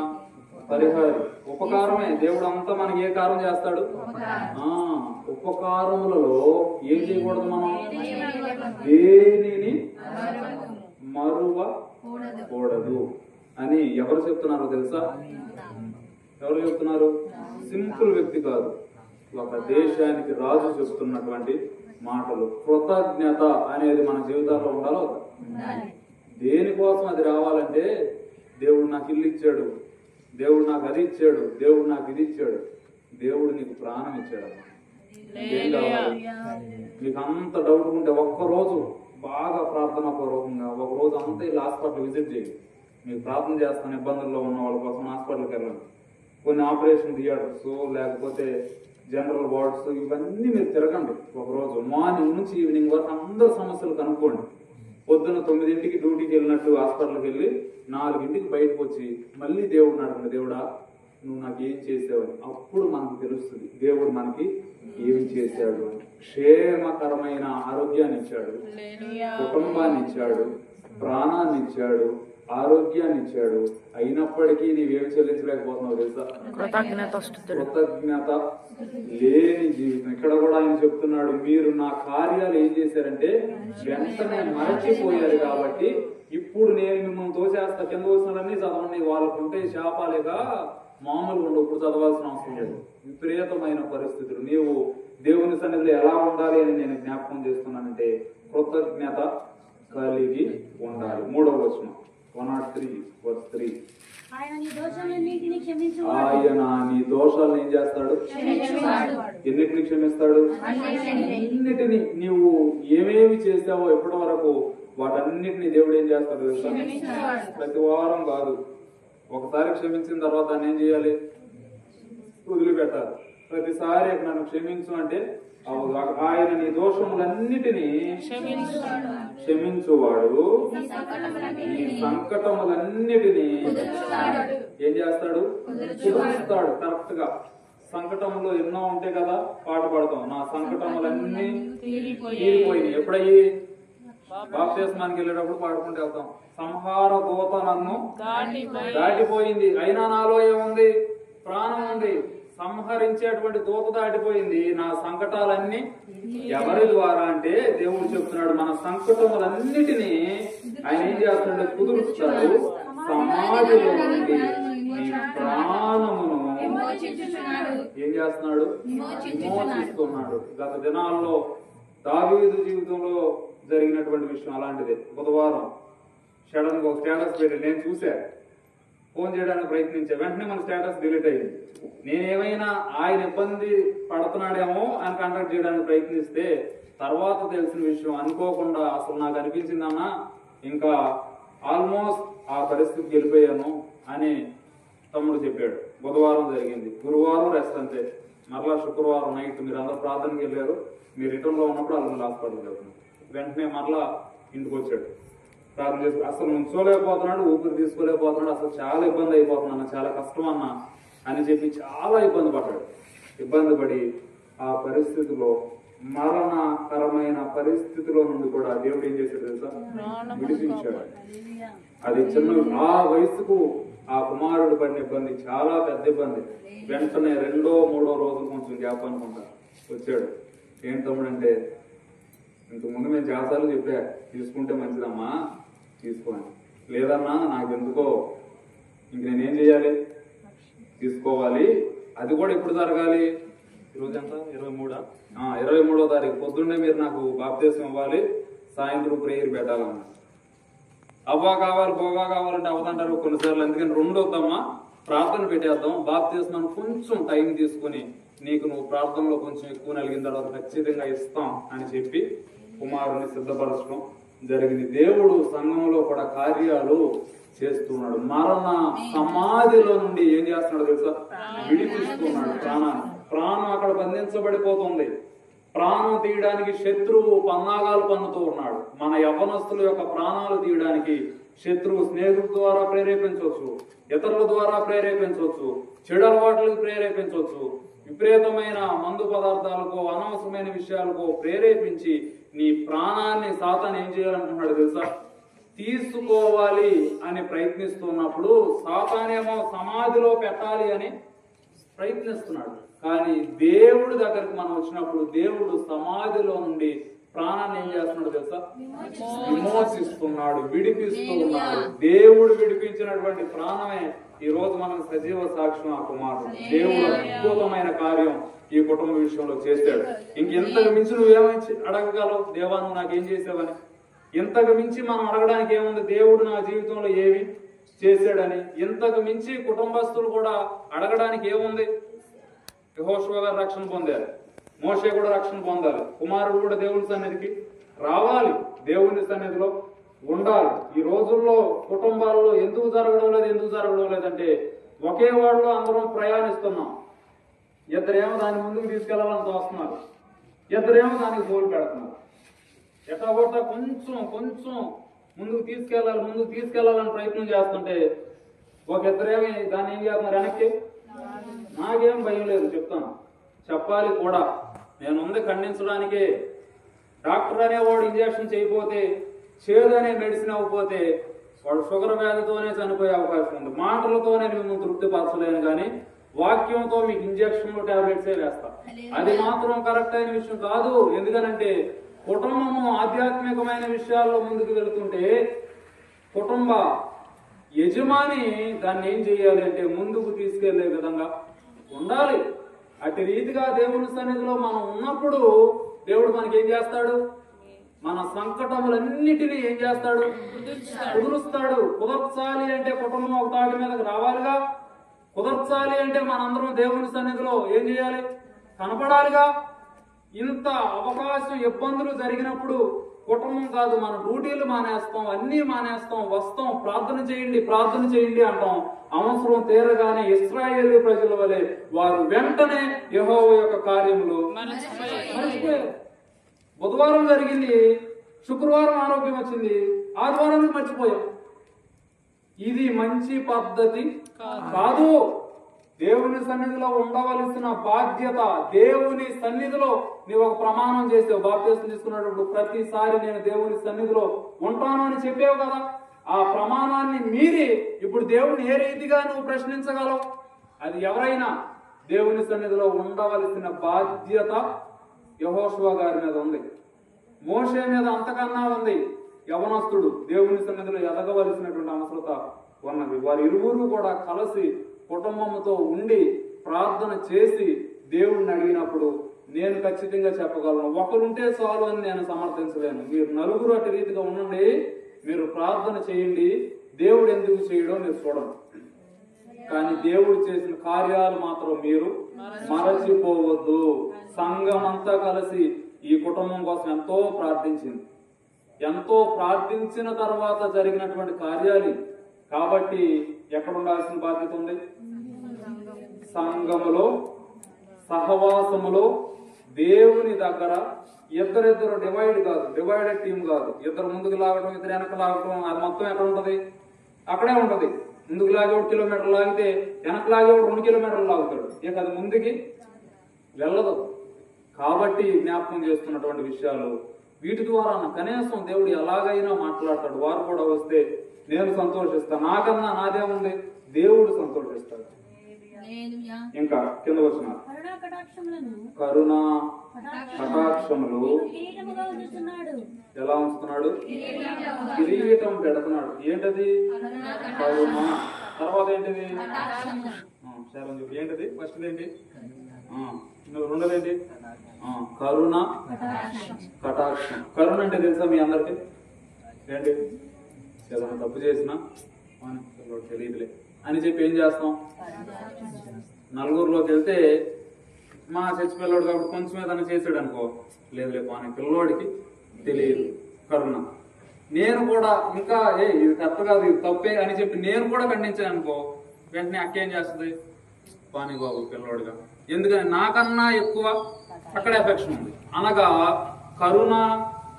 పరిహారి. ఉపకారమే. దేవుడు అంతా మనకి ఏ కారం చేస్తాడు? ఉపకారములలో ఏం చేయకూడదు? మనం దేనిని మరువకూడదు అని ఎవరు చెప్తున్నారో తెలుసా? ఎవరు చెప్తున్నారు? సింపుల్ వ్యక్తి కాదు, ఒక దేశానికి రాజు చెప్తున్నటువంటి మాటలు. కృతజ్ఞత అనేది మన జీవితాల్లో ఉండాలో. దేనికోసం అది రావాలంటే, దేవుడు నాకు ఇల్లు ఇచ్చాడు, దేవుడు నాకు అది ఇచ్చాడు, దేవుడు నాకు ఇది ఇచ్చాడు, దేవుడు నీకు ప్రాణం ఇచ్చాడు. ఏం కావాలి? మీకు అంత డౌట్ ఉంటే ఒక్కరోజు బాగా ప్రార్థనా పూర్వకంగా ఒకరోజు అంతా ఇలా హాస్పిటల్ విజిట్ చేయండి. మీకు ప్రార్థన చేస్తాను. ఇబ్బందుల్లో ఉన్న వాళ్ళ కోసం హాస్పిటల్కి వెళ్ళండి. కొన్ని ఆపరేషన్ థియేటర్స్, లేకపోతే జనరల్ వార్డ్స్, ఇవన్నీ మీరు తిరగండి. ఒకరోజు మార్నింగ్ నుంచి ఈవినింగ్ వరకు అందరు సమస్యలు కనుక్కోండి. పొద్దున్న 9ంటికి డ్యూటీకి వెళ్ళినట్టు హాస్పిటల్కి వెళ్ళి 4ంటికి బయటకు వచ్చి మళ్ళీ దేవుడిని అడగండి, దేవుడా నువ్వు నాకు ఏం చేసావని. అప్పుడు మనకు తెలుస్తుంది దేవుడు మనకి ఏమి చేశాడు అని. క్షేమకరమైన ఆరోగ్యాన్ని ఇచ్చాడు, కుటుంబాన్ని ఇచ్చాడు, ప్రాణాన్ని ఇచ్చాడు, ఆరోగ్యాన్ని ఇచ్చాడు. అయినప్పటికీ నీవేమి చెల్లించలేకపోతున్నావు తెలుసా? కృతజ్ఞత లేని జీవితం. ఇక్కడ కూడా ఆయన చెప్తున్నాడు, మీరు నా కార్యాలు ఏం చేశారంటే వెంటనే మరచిపోయారు కాబట్టి ఇప్పుడు ఇప్పుడు నేను మిమ్మల్ని తోసేస్తా, కింద వచ్చినవన్నీ చదవండి, వాళ్ళకు ఉంటే శాపాలేగా మామూలుగా ఉండవు, ఇప్పుడు చదవాల్సిన అవసరం లేదు. విపరీతమైన పరిస్థితులు. నీవు దేవుని సన్నిధిలో ఎలా ఉండాలి అని నేను జ్ఞాపకం చేస్తున్నానంటే కృతజ్ఞత కలిగి ఉండాలి. 3వ వచనం 103:3. ఆయన నీ దోషాలన్నిటిని క్షమించు. ఆయన నీ దోషాలను ఏం చేస్తాడు? ఎన్నిటిని క్షమిస్తాడు? అన్నిటిని. నీవు ఏమేమి చేసావో ఇప్పటి వరకు వాటన్నిటిని దేవుడు ఏం చేస్తాడు తెలుసా? ప్రతి వారం కాదు, ఒకసారి క్షమించిన తర్వాత దాన్ని ఏం చేయాలి? వదిలిపెట్టాలి. ప్రతిసారి నన్ను క్షమించు అంటే ఆయన నీ దోషములన్నిటినీ క్షమించువాడు, నీ సంకటములన్నిటినీ ఏం చేస్తాడు? కుదురుస్తాడు. కరెక్ట్ గా సంకటములు ఎన్నో ఉంటాయి కదా, పాట పాడతాం, నా సంకటములన్నీ తీరిపోయినాయి. ఎప్పుడయ్యి? బాప్తిస్మానికి వెళ్ళేటప్పుడు పాడుకుంటూ వెళ్తాం, సంహార దూత నన్ను దాటిపోయింది, అయినా నాలో ఏముంది? ప్రాణం ఉంది. సంహరించేటువంటి దూత దాటిపోయింది. నా సంకటాలన్నీ ఎవరి ద్వారా అంటే దేవుడు చెప్తున్నాడు, మన సంకటములన్నిటినీ ఆయన ఏం చేస్తున్నాడు? కుదురుస్తాడు. సమాధిలో నుండి నీ ప్రాణమును ఏం చేస్తున్నాడు? విమోచిస్తున్నాడు. గత దినాల్లో దావీదు జీవితంలో జరిగినటువంటి విషయం అలాంటిదే. బుధవారం సడన్ గా ఒక స్టేటస్ పెట్టి నేను చూసా, ఫోన్ చేయడానికి ప్రయత్నించా, వెంటనే మన స్టేటస్ డిలీట్ అయింది. నేనేమైనా ఆయన ఇబ్బంది పడుతున్నాడేమో అని కాంటాక్ట్ చేయడానికి ప్రయత్నిస్తే తర్వాత తెలిసిన విషయం, అనుకోకుండా అసలు నాకు అనిపించిందన్నా ఇంకా ఆల్మోస్ట్ ఆ పరిస్థితికి వెళ్ళిపోయాను అని తమ్ముడు చెప్పాడు. బుధవారం జరిగింది, గురువారం రెస్ట్ అంతే. మరలా శుక్రవారం నైట్ మీరు అందరూ ప్రార్థనకి వెళ్ళారు, మీరు రిటర్న్ లో ఉన్నప్పుడు అలా హాస్పిటల్కి వెళ్తున్నాడు. వెంటనే మరలా ఇంటికి వచ్చాడు, ప్రార్థన చేసి అసలు నుంచోలేకపోతున్నాడు, ఊపిరి తీసుకోలేకపోతున్నాడు, అసలు చాలా ఇబ్బంది అయిపోతున్నాను, చాలా కష్టం అన్నా అని చెప్పి చాలా ఇబ్బంది పడ్డాడు. ఇబ్బంది పడి ఆ పరిస్థితిలో, మరణకరమైన పరిస్థితిలో నుండి కూడా దేవుడు ఏం చేశాడు తెలుసా? విడిపించాడు. అది చిన్న, ఆ వయసుకు ఆ కుమారుడు పడిన ఇబ్బంది చాలా పెద్ద ఇబ్బంది. వెంటనే 2వ 3వ రోజు కొంచెం గ్యాప్ అనుకుంటా వచ్చాడు. ఏం తమ్ముడంటే, ఇంతకుముందు మేము జాతరలు చెప్పా, తీసుకుంటే మంచిదమ్మా తీసుకోని, లేదన్నా నాకెందుకో ఇంక నేనేం చేయాలి? తీసుకోవాలి. అది కూడా ఎప్పుడు జరగాలి? ఈరోజు ఎంత? 23వ తారీఖు పొద్దున్నే మీరు నాకు బాప్తిసం ఇవ్వాలి, సాయంత్రం ప్రేయర్ పెట్టాలన్నా. అవ్వా కావాలి, బోగా కావాలంటే అవదంటారు కొన్నిసార్లు. అందుకని 2 వద్దమ్మా, ప్రార్థన పెట్టేద్దాం, బాప్తిసం కొంచెం టైం తీసుకుని నీకు నువ్వు ప్రార్థనలో కొంచెం ఎక్కువ నలిగిన తర్వాత ఖచ్చితంగా ఇస్తాం అని చెప్పి కుమారుని సిద్ధపరచడం జరిగింది. దేవుడు సంఘంలో కూడా కార్యాలు చేస్తున్నాడు. మరణ సమాధిలో నుండి ఏం చేస్తున్నాడు తెలుసా? విడిపిస్తున్నాడు ప్రాణాన్ని. ప్రాణం అక్కడ బంధించబడిపోతుంది. ప్రాణం తీయడానికి శత్రువు పన్నాగాలు పన్నుతూ ఉన్నాడు. మన యవ్వనస్తుల యొక్క ప్రాణాలు తీయడానికి శత్రువు స్నేహితుల ద్వారా ప్రేరేపించవచ్చు, ఇతరుల ద్వారా ప్రేరేపించవచ్చు, చెడు అలవాట్లకు ప్రేరేపించవచ్చు, విపరీతమైన మందు పదార్థాలకు, అనవసరమైన విషయాలకు ప్రేరేపించి నీ ప్రాణాన్ని సాతాను ఏం చేయాలనుకుంటున్నాడు తెలుసా? తీసుకోవాలి అని ప్రయత్నిస్తున్నప్పుడు సాతానేమో సమాధిలో పెట్టాలి అని ప్రయత్నిస్తున్నాడు. కానీ దేవుడి దగ్గరకు మనం వచ్చినప్పుడు దేవుడు సమాధిలో నుండి ప్రాణాన్ని ఏం చేస్తున్నాడు తెలుసా? విమోచిస్తున్నాడు, విడిపిస్తూ ఉన్నాడు. దేవుడు విడిపించినటువంటి ప్రాణమే ఈ రోజు మనకు సజీవ సాక్ష్యం. ఆ కుమారుడు దేవుడు అద్భుతమైన కార్యం ఈ కుటుంబ విషయంలో చేశాడు. ఇంకెంతకు మించి నువ్వేమని అడగగలవు? దేవా నువ్వు నాకేం చేసావని? ఇంతకు మించి మనం అడగడానికి ఏముంది? దేవుడు నా జీవితంలో ఏమి చేశాడని. ఇంతకు మించి కుటుంబస్తులు కూడా అడగడానికి ఏముంది? యెహోషువ గారు రక్షణ పొందారు, మోషే కూడా రక్షణ పొందాలి, కుమారుడు కూడా దేవుని సన్నిధికి రావాలి, దేవుని సన్నిధిలో ఉండాలి. ఈ రోజుల్లో కుటుంబాల్లో ఎందుకు జరగడం లేదంటే ఒకే వాడిలో అందరం ప్రయాణిస్తున్నాం. ఇద్దరేమో దాని ముందుకు తీసుకెళ్లాలని చూస్తున్నారు, ఇద్దరేమో దానికి తోలు పెడుతున్నారు. ఎట్లా కొట్టా కొంచెం ముందుకు తీసుకెళ్లాలని ప్రయత్నం చేస్తుంటే ఒక ఇద్దరేమి దాన్ని ఏం చేస్తున్నారు వెనక్కి. నాకేం భయం లేదు, చెప్తాను, చెప్పాలి కూడా. నేనుంది ఖండించడానికే. డాక్టర్ అనేవాడు ఇంజక్షన్ చేయకపోతే, చేదనే మెడిసిన్ అవ్వకపోతే వాడు షుగర్ వ్యాధితోనే చనిపోయే అవకాశం ఉంది. మాటలతోనే మేము తృప్తిపరచలేను, కానీ వాక్యంతో మీకు ఇంజక్షన్లు టాబ్లెట్సే వేస్తా. అది మాత్రం కరెక్ట్ అయిన విషయం కాదు. ఎందుకనంటే కుటుంబము ఆధ్యాత్మికమైన విషయాల్లో ముందుకు వెళుతుంటే కుటుంబ యజమాని దాన్ని ఏం చేయాలి అంటే ముందుకు తీసుకెళ్లే విధంగా ఉండాలి. అటు రీతిగా దేవుని సన్నిధిలో మనం ఉన్నప్పుడు దేవుడు మనకి ఏం చేస్తాడు? మన సంకటములన్నిటినీ ఏం చేస్తాడు? కుదురుస్తాడు. కుదర్చాలి అంటే కుటుంబం ఒక తాటి మీదకి రావాలిగా. కుదర్చాలి అంటే మనందరం దేవుని సన్నిధిలో ఏం చేయాలి? కనపడాలిగా. ఇంత అవకాశం ఇబ్బందులు జరిగినప్పుడు కుటుంబం కాదు, మన డ్యూటీలు మానేస్తాం, అన్ని మానేస్తాం, వస్తాం, ప్రార్థన చేయండి అంటాం. అవసరం తీరగానే ఇశ్రాయేలు ప్రజల వలె వారు వెంటనే యెహోవా యొక్క కార్యములు మర్చిపోయారు. బుధవారం జరిగింది, శుక్రవారం ఆరోగ్యం వచ్చింది, ఆదివారానికి మర్చిపోయాం. ఇది మంచి పద్ధతి కాదు. దేవుని సన్నిధిలో ఉండవలసిన బాధ్యత. దేవుని సన్నిధిలో నీవు ఒక ప్రమాణం చేసావు, బాప్తిసం తీసుకున్నప్పుడు ప్రతిసారి నేను దేవుని సన్నిధిలో ఉంటాను అని చెప్పావు కదా. ఆ ప్రమాణాన్ని మీరి ఇప్పుడు దేవుని ఏ రీతిగా నువ్వు ప్రశ్నించగలవు? అది ఎవరైనా దేవుని సన్నిధిలో ఉండవలసిన బాధ్యత యెహోషువ గారి మీద ఉంది, మోషే మీద అంతకన్నా ఉంది. యవనస్తుడు దేవుని సన్నిధిలో ఎదగవలసినటువంటి అవసరత ఉన్నది. వారి ఇరువురు కూడా కలిసి కుటుంబంతో ఉండి ప్రార్థన చేసి దేవుణ్ణి అడిగినప్పుడు నేను ఖచ్చితంగా చెప్పగలను, ఒకరుంటే చాలు అని నేను సమర్థించలేను. మీరు నలుగురు అటు రీతిగా ఉండండి, మీరు ప్రార్థన చేయండి, దేవుడు ఎందుకు చేయడం మీరు చూడండి. కానీ దేవుడు చేసిన కార్యాలు మాత్రం మీరు మరచిపోవద్దు. సంఘం అంతా కలిసి ఈ కుటుంబం కోసం ఎంతో ప్రార్థించింది. ఎంతో ప్రార్థించిన తర్వాత జరిగినటువంటి కార్యాలు. కాబట్టి ఎక్కడ ఉండాల్సిన బాధ్యత ఉంది? సంఘములో, సహవాసములో, దేవుని దగ్గర. ఇద్దరిద్దరు డివైడెడ్ టీం కాదు. ఇద్దరు ముందుకు లాగడం, ఇద్దరు వెనక లాగడం, అది మొత్తం ఎక్కడ ఉంటది? అక్కడే ఉంటది. ముందుకు లాగేవాడు కిలోమీటర్ లాగితే వెనక లాగేవాడు 2 కిలోమీటర్లు లాగుతాడు. ఇక అది ముందుకి వెళ్ళదు. కాబట్టి జ్ఞాపకం చేస్తున్నటువంటి విషయాలు వీటి ద్వారా కనీసం దేవుడు ఎలాగైనా మాట్లాడతాడు. వారు కూడా వస్తే నేను సంతోషిస్తాను. నాకన్నా నాదేముంది? దేవుడు సంతోషిస్తాడు. ఇంకా కింద వచ్చిన కరుణా కటాక్షములు ఎలా ఉంచుతున్నాడు? కిరీటం పెడుతున్నాడు. ఏంటది? కరుణ. తర్వాత ఏంటిది? ఏంటది? ఫస్ట్ ఏంటి? రెండోదేంటి? కరుణ కటాక్షం. కరుణ అంటే తెలుసా మీ అందరికి? ఏంటి? ఏదైనా తప్పు చేసినా తెలియదులే అని చెప్పి ఏం చేస్తాం? నలుగురిలోకి వెళ్తే మా చర్చి పిల్లోడు కాబట్టి కొంచెం ఏదైనా చేసాడు అనుకో, లేదులే పాని పిల్లోడికి తెలియదు. కరుణ. నేను కూడా ఇంకా ఇది కరెక్ట్ కాదు, ఇది తప్పే అని చెప్పి నేను కూడా ఖండించాను అనుకో, వెంటనే అక్కేం చేస్తుంది? పాని బాబు పిల్లోడుగా. ఎందుకని? నాకన్నా ఎక్కువ అక్కడ ఎఫెక్షన్ ఉంది. అనగా కరుణ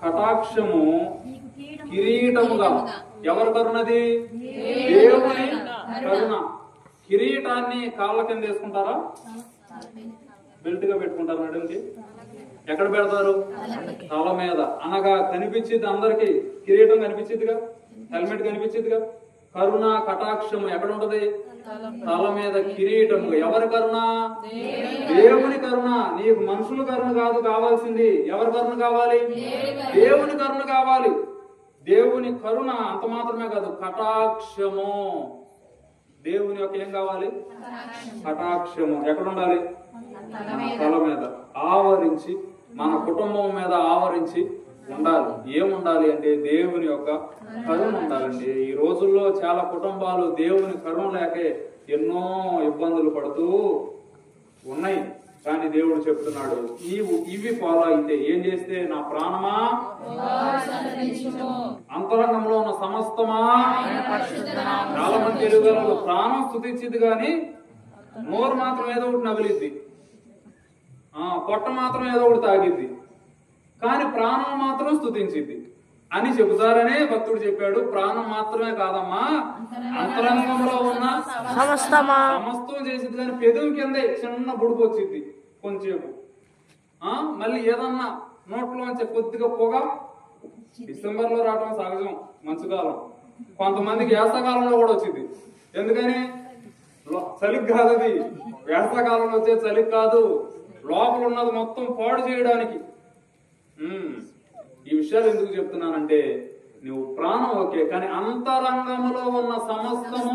కటాక్షము కిరీటముగా. ఎవరు కరుణది? దేవుని కరుణ. కిరీటాన్ని కాళ్ళ కింద వేసుకుంటారా? బెల్ట్ గా పెట్టుకుంటారు నడుంకి. ఎక్కడ పెడతారు? తల మీద. అనగా కనిపించింది అందరికి, కిరీటం కనిపించిందిగా, హెల్మెట్ కనిపించిందిగా. కరుణ కటాక్షము ఎక్కడ ఉంటది? తల మీద కిరీటము. ఎవరి కరుణ? దేవుని కరుణ. నీకు మనుషుల కరుణ కాదు కావాల్సింది. ఎవరి కరుణ కావాలి? దేవుని కరుణ కావాలి. దేవుని కరుణ. అంత మాత్రమే కాదు, కటాక్షము. దేవుని యొక్క ఏం కావాలి? కటాక్షము. ఎక్కడ ఉండాలి? తల మీద ఆవరించి, మన కుటుంబం మీద ఆవరించి ఉండాలి. ఏముండాలి అంటే దేవుని యొక్క కరుణ ఉండాలండి. ఈ రోజుల్లో చాలా కుటుంబాలు దేవుని కరుణ లేకే ఎన్నో ఇబ్బందులు పడుతూ ఉన్నాయి. కానీ దేవుడు చెప్తున్నాడు, ఇవి ఫాలో అయితే ఏం చేస్తే? నా ప్రాణమా, అంతరంగంలో ఉన్న సమస్తమా. చాలా మంది తెలుగు ప్రాణం స్తుతించింది కానీ నోరు మాత్రం ఏదో ఒకటి నవిలిద్ది, పొట్ట మాత్రం ఏదో ఒకటి తాగిద్ది, కానీ ప్రాణం మాత్రం స్తుతించింది అని చెబుతారనే భక్తుడు చెప్పాడు. ప్రాణం మాత్రమే కాదమ్మా, అంతరంగంలో ఉన్న సమస్తం చేసింది. కానీ పెదవి కింద చిన్న బుడుపు వచ్చింది కొంచెంసేపు. మళ్ళీ ఏదన్నా నోట్లోంచి కొద్దిగా పొగ. డిసెంబర్ లో రావడం సహజం, మంచుకాలం. కొంతమందికి వేసవకాలంలో కూడా వచ్చింది. ఎందుకని? చలికి కాదు అది, వేసవకాలంలో వచ్చే చలికి కాదు, లోపల ఉన్నది మొత్తం పాడు చేయడానికి. ఈ విషయాలు ఎందుకు చెప్తున్నానంటే, నువ్వు ప్రాణం ఓకే, కానీ అంతరంగములో ఉన్న సమస్తము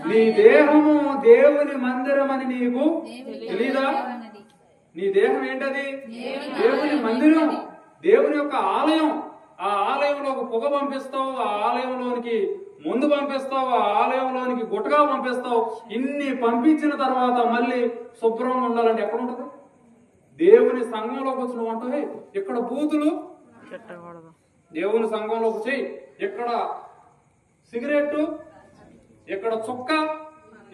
నీ దేహము దేవుని మందిరం అని నీకు తెలీదా? నీ దేహం ఏంటది? దేవుని మందిరం, దేవుని యొక్క ఆలయం. ఆ ఆలయంలోకి పొగ పంపిస్తావు, ఆ ఆలయంలోనికి ముందు పంపిస్తావు, ఆ ఆలయంలోనికి గుట్టగా పంపిస్తావు. ఇన్ని పంపించిన తర్వాత మళ్ళీ శుభ్రంగా ఉండాలంటే ఎక్కడ ఉంటుంది? దేవుని సంఘంలోకి వచ్చి నువ్వు అంటే ఇక్కడ బూతులు దేవుని సంఘంలోకి చెయ్యి, ఇక్కడ సిగరెట్, ఇక్కడ చుక్క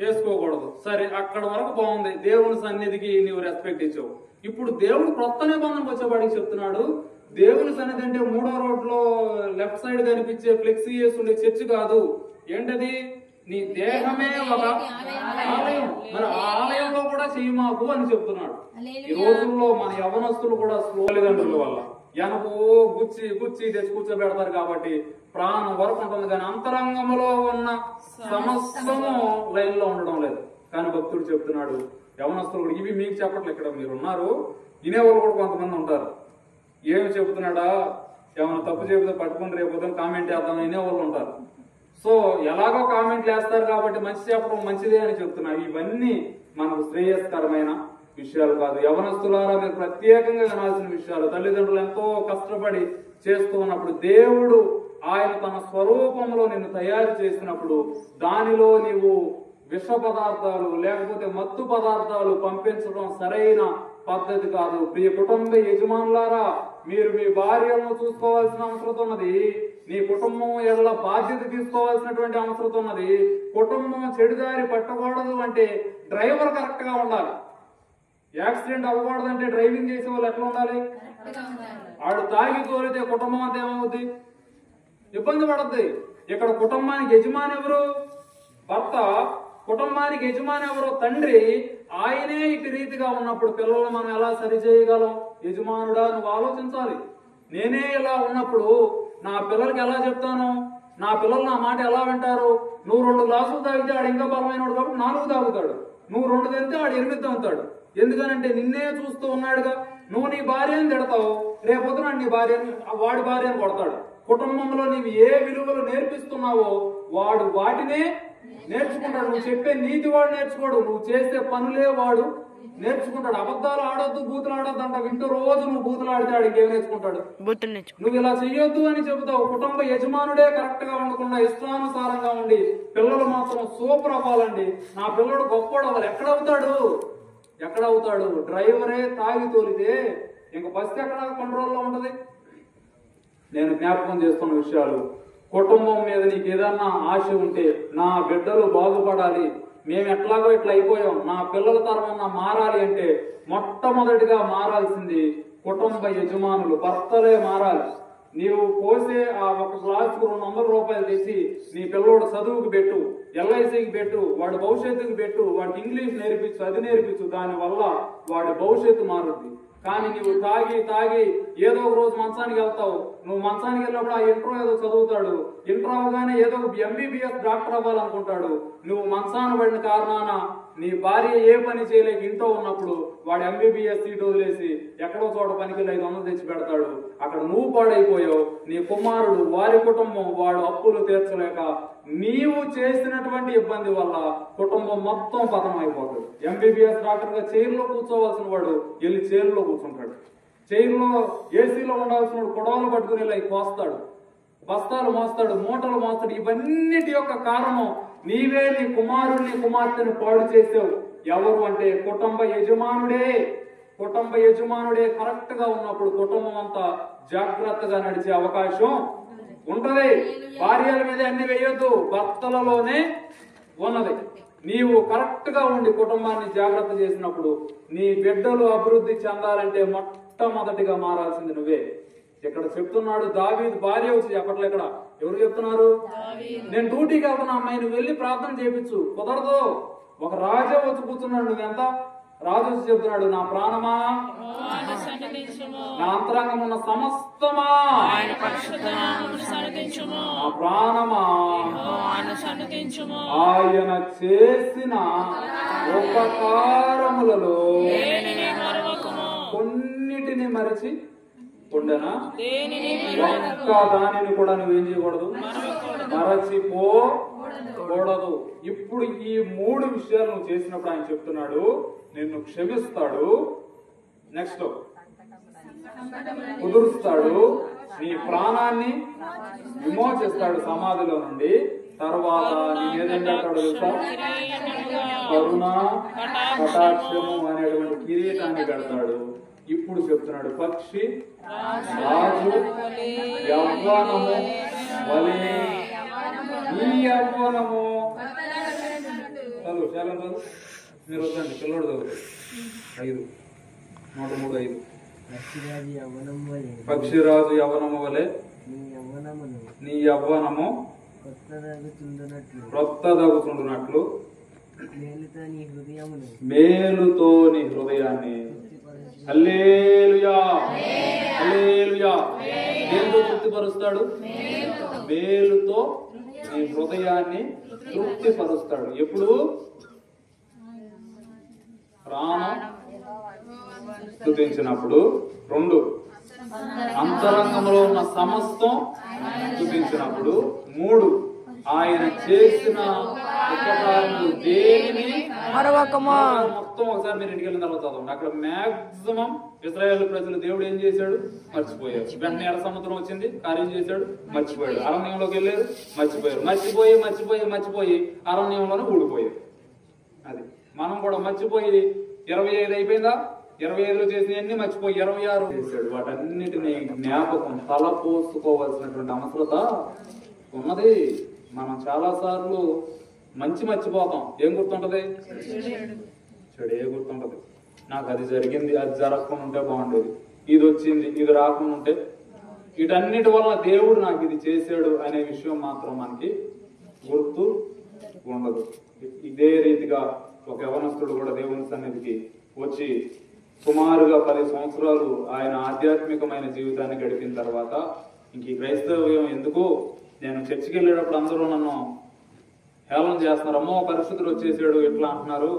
వేసుకోకూడదు. సరే, అక్కడ వరకు బాగుంది, దేవుని సన్నిధికి నీవు రెస్పెక్ట్ ఇచ్చావు. ఇప్పుడు దేవుడు కొత్త నిబంధనకు వచ్చేవాడికి చెప్తున్నాడు, దేవుని సన్నిధి అంటే 3వ రోడ్లో లెఫ్ట్ సైడ్ కనిపించే ఫ్లెక్సీ వేసుండే చర్చి కాదు. ఏంటది? నీ దేహమే ఒక ఆలయం. మరి ఆ ఆలయంలో కూడా చెయ్యి మాకు అని చెప్తున్నాడు. ఈ రోజుల్లో మన యవనస్తులు కూడా తల్లిదండ్రుల వల్ల ఎనకో గుచ్చి గుచ్చి తెచ్చి కూర్చోబెడతారు కాబట్టి ప్రాణం వరకు ఉంటుంది, కానీ అంతరంగంలో ఉన్న సమస్తము లైన్ లో ఉండడం లేదు. కానీ భక్తుడు చెప్తున్నాడు, యవనస్తులు కూడా, ఇవి మీకు చెప్పట్లేదు, ఇక్కడ మీరు ఉన్నారు, వినేవాళ్ళు కూడా కొంతమంది ఉంటారు. ఏమి చెబుతున్నాడా, ఏమైనా తప్పు చెబితే పట్టుకుని రేపు కామెంట్ వేద్దాం వినేవాళ్ళు ఉంటారు. సో ఎలాగో కామెంట్లు వేస్తారు కాబట్టి మంచి చెప్పడం మంచిదే అని చెప్తున్నారు. ఇవన్నీ మనకు శ్రేయస్కరమైన విషయాలు కాదు. యవనస్తులారా, మీరు ప్రత్యేకంగా వినాల్సిన విషయాలు. తల్లిదండ్రులు ఎంతో కష్టపడి చేస్తూ ఉన్నప్పుడు, దేవుడు ఆయన తన స్వరూపంలో నిన్ను తయారు చేసినప్పుడు దానిలో నీవు విష పదార్థాలు లేకపోతే మత్తు పదార్థాలు పంపించడం సరైన పద్ధతి కాదు. ప్రియ కుటుంబ యజమానులారా, మీరు మీ భార్యలను చూసుకోవాల్సిన అవసరం ఉన్నది. నీ కుటుంబం ఎల్ల బాధ్యత తీసుకోవాల్సినటువంటి అవసరం ఉన్నది. కుటుంబం చెడుదారి పట్టకూడదు అంటే డ్రైవర్ కరెక్ట్ గా ఉండాలి. యాక్సిడెంట్ అవ్వకూడదంటే డ్రైవింగ్ చేసే వాళ్ళు ఎట్లా ఉండాలి? వాడు తాగి తోలితే కుటుంబం అంతా ఏమవుద్ది? ఇబ్బంది పడద్ది. ఇక్కడ కుటుంబానికి యజమాని ఎవరు? భర్త. కుటుంబానికి యజమాని ఎవరు? తండ్రి. ఆయనే ఇటు రీతిగా ఉన్నప్పుడు పిల్లలను మనం ఎలా సరి చేయగలం? యజమానుడా, నువ్వు ఆలోచించాలి. నేనే ఇలా ఉన్నప్పుడు నా పిల్లలకి ఎలా చెప్తాను? నా పిల్లలు నా మాట ఎలా వింటారు? నువ్వు 2 గ్లాసులు తాగితే ఆడు ఇంకా బలమైన వాడు కాబట్టి 4 తాగుతాడు. నువ్వు 2 తింటే ఆడు 8 తాగుతాడు. ఎందుకనంటే నిన్నే చూస్తూ ఉన్నాడుగా. నువ్వు నీ భార్యను తిడతావు, రేపొద్దున నీ భార్యను వాడి భార్యను కొడతాడు. కుటుంబంలో నీవు ఏ విలువలు నేర్పిస్తున్నావో వాడు వాటినే నేర్చుకుంటాడు. నువ్వు చెప్పే నీతి వాడు నేర్చుకోడు, నువ్వు చేసే పనులే వాడు నేర్చుకుంటాడు. అబద్ధాలు ఆడొద్దు, బూతులు ఆడొద్దు అంట. ఇంటూ రోజు నువ్వు బూతులు ఆడితే ఆడికి ఏం నేర్చుకుంటాడు? నువ్వు ఇలా చెయ్యొద్దు అని చెబుతావు. కుటుంబ యజమానుడే కరెక్ట్ గా ఉండకుండా ఇష్టానుసారంగా ఉండి పిల్లలు మాత్రం సూపర్ అవ్వాలండి, నా పిల్లడు గొప్పవాడు అవ్వాలి. ఎక్కడవుతాడు? డ్రైవరే తాగి తోలితే ఇంక బస్సు ఎక్కడ కంట్రోల్లో ఉంటది? నేను జ్ఞాపకం చేస్తున్న విషయాలు. కుటుంబం మీద నీకు ఏదన్నా ఆశ ఉంటే, నా బిడ్డలు బాగుపడాలి, మేము ఎట్లాగో ఇట్లా అయిపోయాం, నా పిల్లల తరమన్నా మారాలి అంటే మొట్టమొదటిగా మారాల్సింది కుటుంబ యజమానులు, భర్తలే మారాలి. నీవు పోసే ఆ 1 గ్లాసుకు 200 రూపాయలు తెచ్చి నీ పిల్లోడు చదువుకు పెట్టు, ఎల్ఐసికి పెట్టు, వాడి భవిష్యత్తుకు పెట్టు, వాడికి ఇంగ్లీష్ నేర్పించు, అది నేర్పించు. దానివల్ల వాడి భవిష్యత్తు మారుద్ది. కానీ నువ్వు తాగి ఏదో ఒక రోజు మంచానికి వెళ్తావు. నువ్వు మంచానికి వెళ్ళినప్పుడు ఆ ఇంట్రో ఏదో చదువుతాడు, ఇంట్రో అవగానే ఏదో MBBS డాక్టర్ అవ్వాలనుకుంటాడు. నువ్వు మంచాన పడిన కారణాన నీ భార్య ఏ పని చేయలేక ఇంట్లో ఉన్నప్పుడు వాడు MBBS సీట్ వదిలేసి ఎక్కడో చోట పనికి 500 తెచ్చి పెడతాడు. అక్కడ నువ్వు పాడైపోయావు. నీ కుమారుడు, వారి కుటుంబం, వాడు అప్పులు తీర్చలేక నీవు చేసినటువంటి ఇబ్బంది వల్ల కుటుంబం మొత్తం పతనం అయిపోతుంది. MBBS డాక్టర్ గా చైర్లో కూర్చోవలసిన వాడు వెళ్ళి చైర్లో కూర్చుంటాడు. చైర్లో ఏసీలో ఉండాల్సిన వాడు కొడవలు పట్టుకుని ఇలా కోస్తాడు, బస్తాలు మోస్తాడు, మూటలు మోస్తాడు. ఇవన్నిటి యొక్క కారణం నీవే నీ కుమారుడిని కుమార్తెను పాడు చేసావు. ఎవరు అంటే కుటుంబ యజమానుడే. కుటుంబ యజమానుడే కరెక్ట్ గా ఉన్నప్పుడు కుటుంబం అంతా జాగ్రత్తగా నడిచే అవకాశం ఉంటది. భార్యల మీద అన్ని వేయొద్దు, భర్తలలోనే ఉన్నది. నీవు కరెక్ట్ గా ఉండి కుటుంబాన్ని జాగ్రత్త చేసినప్పుడు నీ బిడ్డలు అభివృద్ధి చెందాలంటే మొట్టమొదటిగా మారాల్సింది నువ్వే. ఇక్కడ చెప్తున్నాడు, దావీదు భార్య వచ్చి చెప్పట్లే. ఇక్కడ ఎవరు చెప్తున్నారు? నేను డ్యూటీకి వెళ్తున్నా అమ్మాయి, నువ్వు వెళ్ళి ప్రార్థన చేయించు. కుదరదు. ఒక రాజా వచ్చి కూర్చున్నాడు, నువ్వెంత? రాజు వచ్చి చెప్తున్నాడు, నా ప్రాణమా, నా అంతరంగం ఉన్న సమస్తమా, నా ప్రాణమా ఆయన చేసిన ఉపకారములలో కొన్నిటిని మరచి ఉండనా? ఒక్క దానిని కూడా నువ్వేం చేయకూడదు, మరచిపోకూడదు. ఇప్పుడు ఈ 3 విషయాలు నువ్వు చేసినప్పుడు ఆయన చెప్తున్నాడు నిన్ను క్షమిస్తాడు, నెక్స్ట్ కుదురుస్తాడు, నీ ప్రాణాన్ని విమోచిస్తాడు సమాధిలో నుండి, తర్వాత నేనేదంటాడు తెలుసా, కరుణ కటాక్షము అనేటువంటి కిరీటాన్ని కడతాడు. ఇప్పుడు చెప్తున్నాడు పక్షి రాజు యవ్వనము వలె ఈ యవ్వనము చదువు చాలా చదువు మీరు వద్దండి పిల్లడు చదువు 5 103 5 పక్షిరాజు యవ్వనము వలె నీ యవ్వనము క్రొత్తదగుచుండునట్లు మేలుతో నీ హృదయాన్ని హల్లెలూయా హల్లెలూయా దేనితో తృప్తిపరుస్తాడు, మేలుతో నీ హృదయాన్ని తృప్తిపరుస్తాడు. ఎప్పుడు ప్రాణం స్తుతించినప్పుడు, 2 అంతరంగంలో ఉన్న సమస్తం స్తుతించినప్పుడు, 3 ఆయన చేసిన ఉపకారములు దేనిని మొత్తం ఒకసారి మీరు ఇంటికి వెళ్ళిన తర్వాత చదవండి. అక్కడ మాక్సిమం ఇశ్రాయేలు ప్రజలు దేవుడు ఏం చేశాడు, మర్చిపోయారు. వెంటనే ఎర్ర సముద్రం వచ్చింది, కార్యం చేశాడు, మర్చిపోయాడు. అరణ్యంలోకి వెళ్ళారు, మర్చిపోయారు. మర్చిపోయి అరణ్యంలోనే ఊడిపోయారు. అది మనం కూడా మర్చిపోయి 25 అయిపోయిందా, 25లో చేసినవన్నీ మర్చిపోయి 26 చేశాడు. వాటన్నిటిని జ్ఞాపకం తలపోసుకోవాల్సినటువంటి అవసరత ఉన్నది. మనం చాలా సార్లు మంచి మర్చిపోతాం, ఏం గుర్తుంటది, చెడే గుర్తుంటది. నాకు అది జరిగింది, అది జరగకుండా ఉంటే బాగుండేది, ఇది వచ్చింది, ఇది రాకుండా ఉంటే, వీటన్నిటి వల్ల దేవుడు నాకు ఇది చేశాడు అనే విషయం మాత్రం మనకి గుర్తు ఉండదు. ఇదే రీతిగా ఒక యవనస్తుడు కూడా దేవుని సన్నిధికి వచ్చి సుమారుగా 10 సంవత్సరాలు ఆయన ఆధ్యాత్మికమైన జీవితాన్ని గడిపిన తర్వాత ఇంక ఈ క్రైస్తవ్యం ఎందుకు, నేను చర్చికి వెళ్ళేటప్పుడు అందరూ నన్ను హేళన చేస్తున్నారు, అమ్మో పరిస్థితులు వచ్చేసాడు ఇట్లా అంటున్నారు,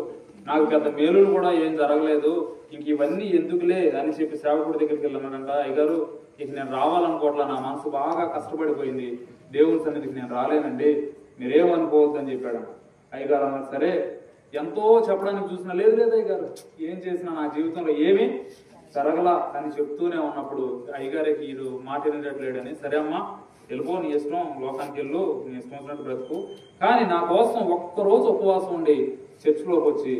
నాకు పెద్ద మేలులు కూడా ఏం జరగలేదు, ఇంక ఇవన్నీ ఎందుకులే అని చెప్పి సేవకుడి దగ్గరికి వెళ్ళానంట. అయ్యగారు ఇక నేను రావాలనుకోవట్లా, నా మనసు బాగా కష్టపడిపోయింది, దేవుని సన్నిధికి నేను రాలేనండి, మీరేమనుకోవద్దు అని చెప్పాడు. అయ్యగారు అన్నారు సరే, ఎంతో చెప్పడానికి చూసినా లేదు అయ్యగారు ఏం చేసినా నా జీవితంలో ఏమీ జరగలా అని చెప్తూనే ఉన్నప్పుడు అయ్యగారికి ఇది మాట వినట్లేడని, సరే అమ్మా వెళ్ళిపో, నీ ఇష్టం, లోకానికి వెళ్ళు, నీ ఇష్టం వచ్చినట్టు బ్రతుకు, కానీ నా కోసం ఒక్కరోజు ఉపవాసం ఉండి చర్చిలోకి వచ్చి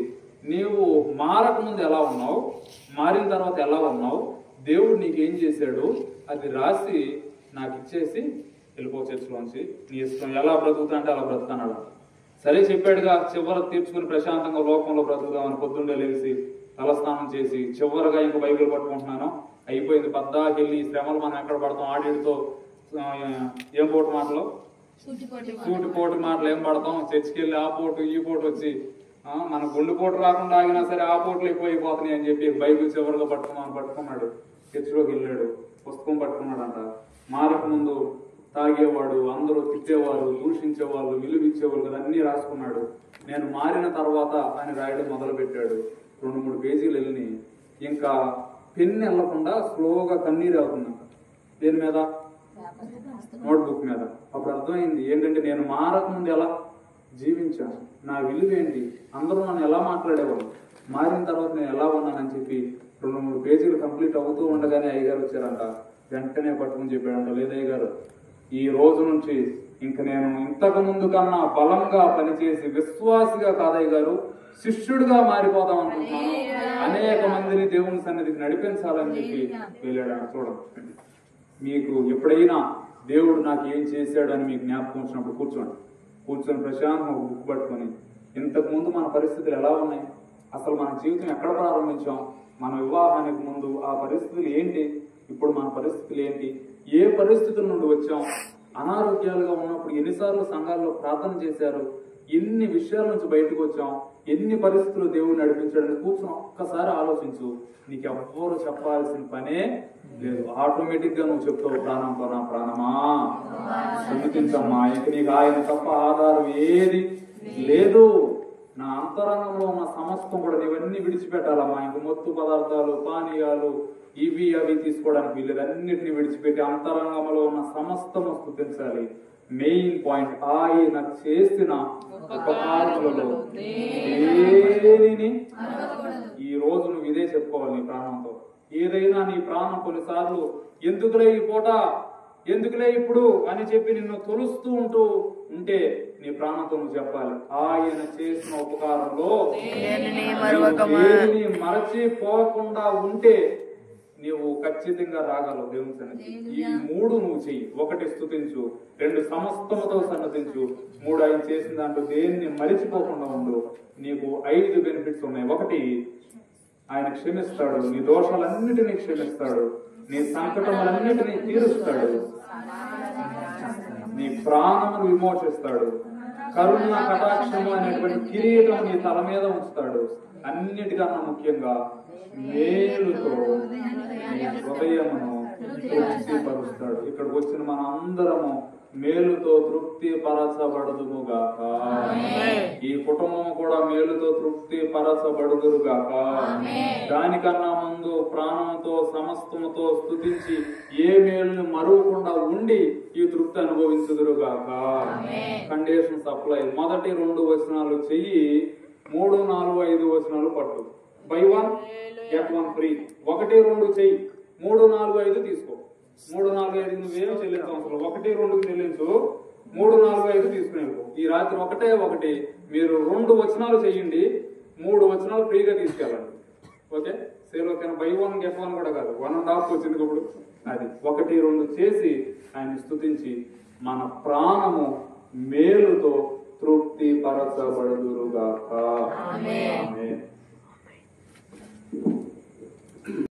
నీవు మారక ముందు ఎలా ఉన్నావు, మారిన తర్వాత ఎలా ఉన్నావు, దేవుడు నీకేం చేశాడు అది రాసి నాకు ఇచ్చేసి వెళ్ళిపో చర్చిలోంచి, నీ ఇష్టం, ఎలా బ్రతుకుతా అంటే అలా బ్రతుకున్నాడు. సరే చెప్పాడుగా, చివరికి తీర్చుకుని ప్రశాంతంగా లోకంలో బ్రతుకుదామని పొద్దున్నే లేచి తలస్నానం చేసి చివరిగా ఇంక బైబిల్ పట్టుకుంటున్నాను, అయిపోయింది, పద్దాకెళ్ళి శ్రమలు మనం ఎక్కడ పడతాం, ఆడితో ఏం పోటు మాటలు, సూటిపోటు మాటలు ఏం పడతాం, చర్చికి వెళ్ళి ఆ పోటు ఈ పోటు వచ్చి మన గుండెపోటు రాకుండా ఆగినా సరే ఆ పోట్లు ఎక్కువ అయిపోతున్నాయి అని చెప్పి బైబిల్ చివరిగా పట్టుకున్నాడు. చర్చిలోకి వెళ్ళాడు, పుస్తకం పట్టుకున్నాడంట. మారక ముందు తాగేవాడు, అందరూ తిట్టేవారు, దూషించేవాళ్ళు, విలువిచ్చేవాళ్ళు కదా అన్ని రాసుకున్నాడు. నేను మారిన తర్వాత అని రాయడం మొదలు పెట్టాడు. 2-3 పేజీలు వెళ్ళి ఇంకా పెన్ను వెళ్ళకుండా స్లోగా కన్నీరు అవుతుందంట. దేని మీద, నోట్బుక్ మీద. అప్పుడు అర్థమైంది ఏంటంటే నేను మారక ముందు ఎలా జీవించాను, నా విలువేంటి, అందరూ నన్ను ఎలా మాట్లాడేవాళ్ళు, మారిన తర్వాత నేను ఎలా ఉన్నానని చెప్పి 2-3 పేజీలు కంప్లీట్ అవుతూ ఉండగానే అయ్యగారు వచ్చారంట. వెంటనే పట్టుకుని చెప్పాడంట, లేదయ్య గారు ఈ రోజు నుంచి ఇంక నేను ఇంతకు ముందు కన్నా బలంగా పనిచేసి విశ్వాసిగా కాదయ్య గారు శిష్యుడిగా మారిపోదాం అనుకుంటున్నాను, అనేక మందిని దేవుని సన్నిధికి నడిపించాలని చెప్పి వెళ్ళాడు. చూడండి, మీకు ఎప్పుడైనా దేవుడు నాకు ఏం చేశాడు అని మీకు జ్ఞాపకం వచ్చినప్పుడు కూర్చొని ప్రశాంతంగా ఒక బుక్ పట్టుకొని ఇంతకు ముందు మన పరిస్థితులు ఎలా ఉన్నాయి, అసలు మన జీవితం ఎక్కడ ప్రారంభించాం, మన వివాహానికి ముందు ఆ పరిస్థితులు ఏంటి, ఇప్పుడు మన పరిస్థితులు ఏంటి, ఏ పరిస్థితుల నుండి వచ్చాం, అనారోగ్యాలుగా ఉన్నప్పుడు ఎన్నిసార్లు సంఘాల్లో ప్రార్థన చేశారు, ఎన్ని విషయాల నుంచి బయటకు వచ్చాం, ఎన్ని పరిస్థితులు దేవుడు నడిపించాడని కూర్చొని ఒక్కసారి ఆలోచించు. నీకు ఎవ్వరు చెప్పాల్సిన పనే లేదు, ఆటోమేటిక్ గా నువ్వు చెప్తావు, ప్రాణమా సన్నిధించమ్మా, ఇంక నీకు ఆయన తప్ప ఆధారం ఏది లేదు, నా అంతరంగంలో ఉన్న సమస్తం కూడా ఇవన్నీ విడిచిపెట్టాలమ్మా. ఇంక మొత్తు పదార్థాలు, పానీయాలు, ఇవి అవి తీసుకోవడానికి వీళ్ళు అన్నిటిని విడిచిపెట్టి అంతరంగంలో ఉన్న సమస్తము స్తుతించాలి. మెయిన్ పాయింట్, ఆయన చేసిన ఉపకారములలో దేనిని ఈ రోజు నువ్వు ఇదే చెప్పుకోవాలి నీ ప్రాణంతో. ఏదైనా నీ ప్రాణం కొన్నిసార్లు ఎందుకులే ఈ పూట, ఎందుకులే ఇప్పుడు అని చెప్పి నిన్ను తొలుస్తూ ఉంటే నీ ప్రాణంతో నువ్వు చెప్పాలి, ఆయన చేసిన ఉపకారంలో దేనిని మరచిపోకుండా ఉంటే నీవు ఖచ్చితంగా రాగలవు దేవుని సన్నిధి. ఈ 3 నువ్వు చెయ్యి. 1 స్తుతించు, 2 సమస్తముతో సన్నతించు, 3 ఆయన చేసిన దాంట్లో దేన్ని మరిచిపోకుండా ఉండు. నీకు 5 బెనిఫిట్స్ ఉన్నాయి. 1, ఆయన క్షమిస్తాడు, నీ దోషాలన్నిటినీ క్షమిస్తాడు, నీ సంకటములన్నిటినీ తీరుస్తాడు, నీ ప్రాణమును విమోచిస్తాడు, కరుణ కటాక్షము అనేటువంటి కిరీటం నీ తల మీద ఉంచుతాడు. అన్నిటికన్నా ముఖ్యంగా మేలుతో నీ హృదయమును తృప్తిపరుస్తాడు. ఇక్కడికి వచ్చిన మన అందరము మేలుతో తృప్తి పరచబడుదుముగాక. ఈ కుటుంబం కూడా మేలుతో తృప్తి పరచబడుదురుగాక. దానికన్నా ముందు ప్రాణంతో సమస్తముతో స్తుతించి ఏ మేలును మరువకుండా ఉండి ఈ తృప్తి అనుభవించుదురుగాక. Condition supply. మొదటి 2 వచనాలు చెయ్యి, 3, 4, 5 వచనాలు పట్టు. By 1 get 1 free. 1, 2 చెయ్యి, 3, 4, 5 తీసుకో. 3, 4, 5 నువ్వేం చెల్లించవసరం. 1, 2 చెల్లించు, 3, 4, 5 తీసుకుని వెళ్ళిపో. ఈ రాత్రి 1 మీరు 2 వచనాలు చెయ్యండి, 3 వచనాలు ఫ్రీగా తీసుకెళ్ళండి. ఓకే, సేలోకైనా బై 1 గెట్ 1 కూడా కాదు, 1.5 వచ్చింది ఇప్పుడు. అది 1, 2 చేసి ఆయన స్తుతించి మన ప్రాణము మేలుతో తృప్తి పరచబడుదురుగాక. ఆమేన్.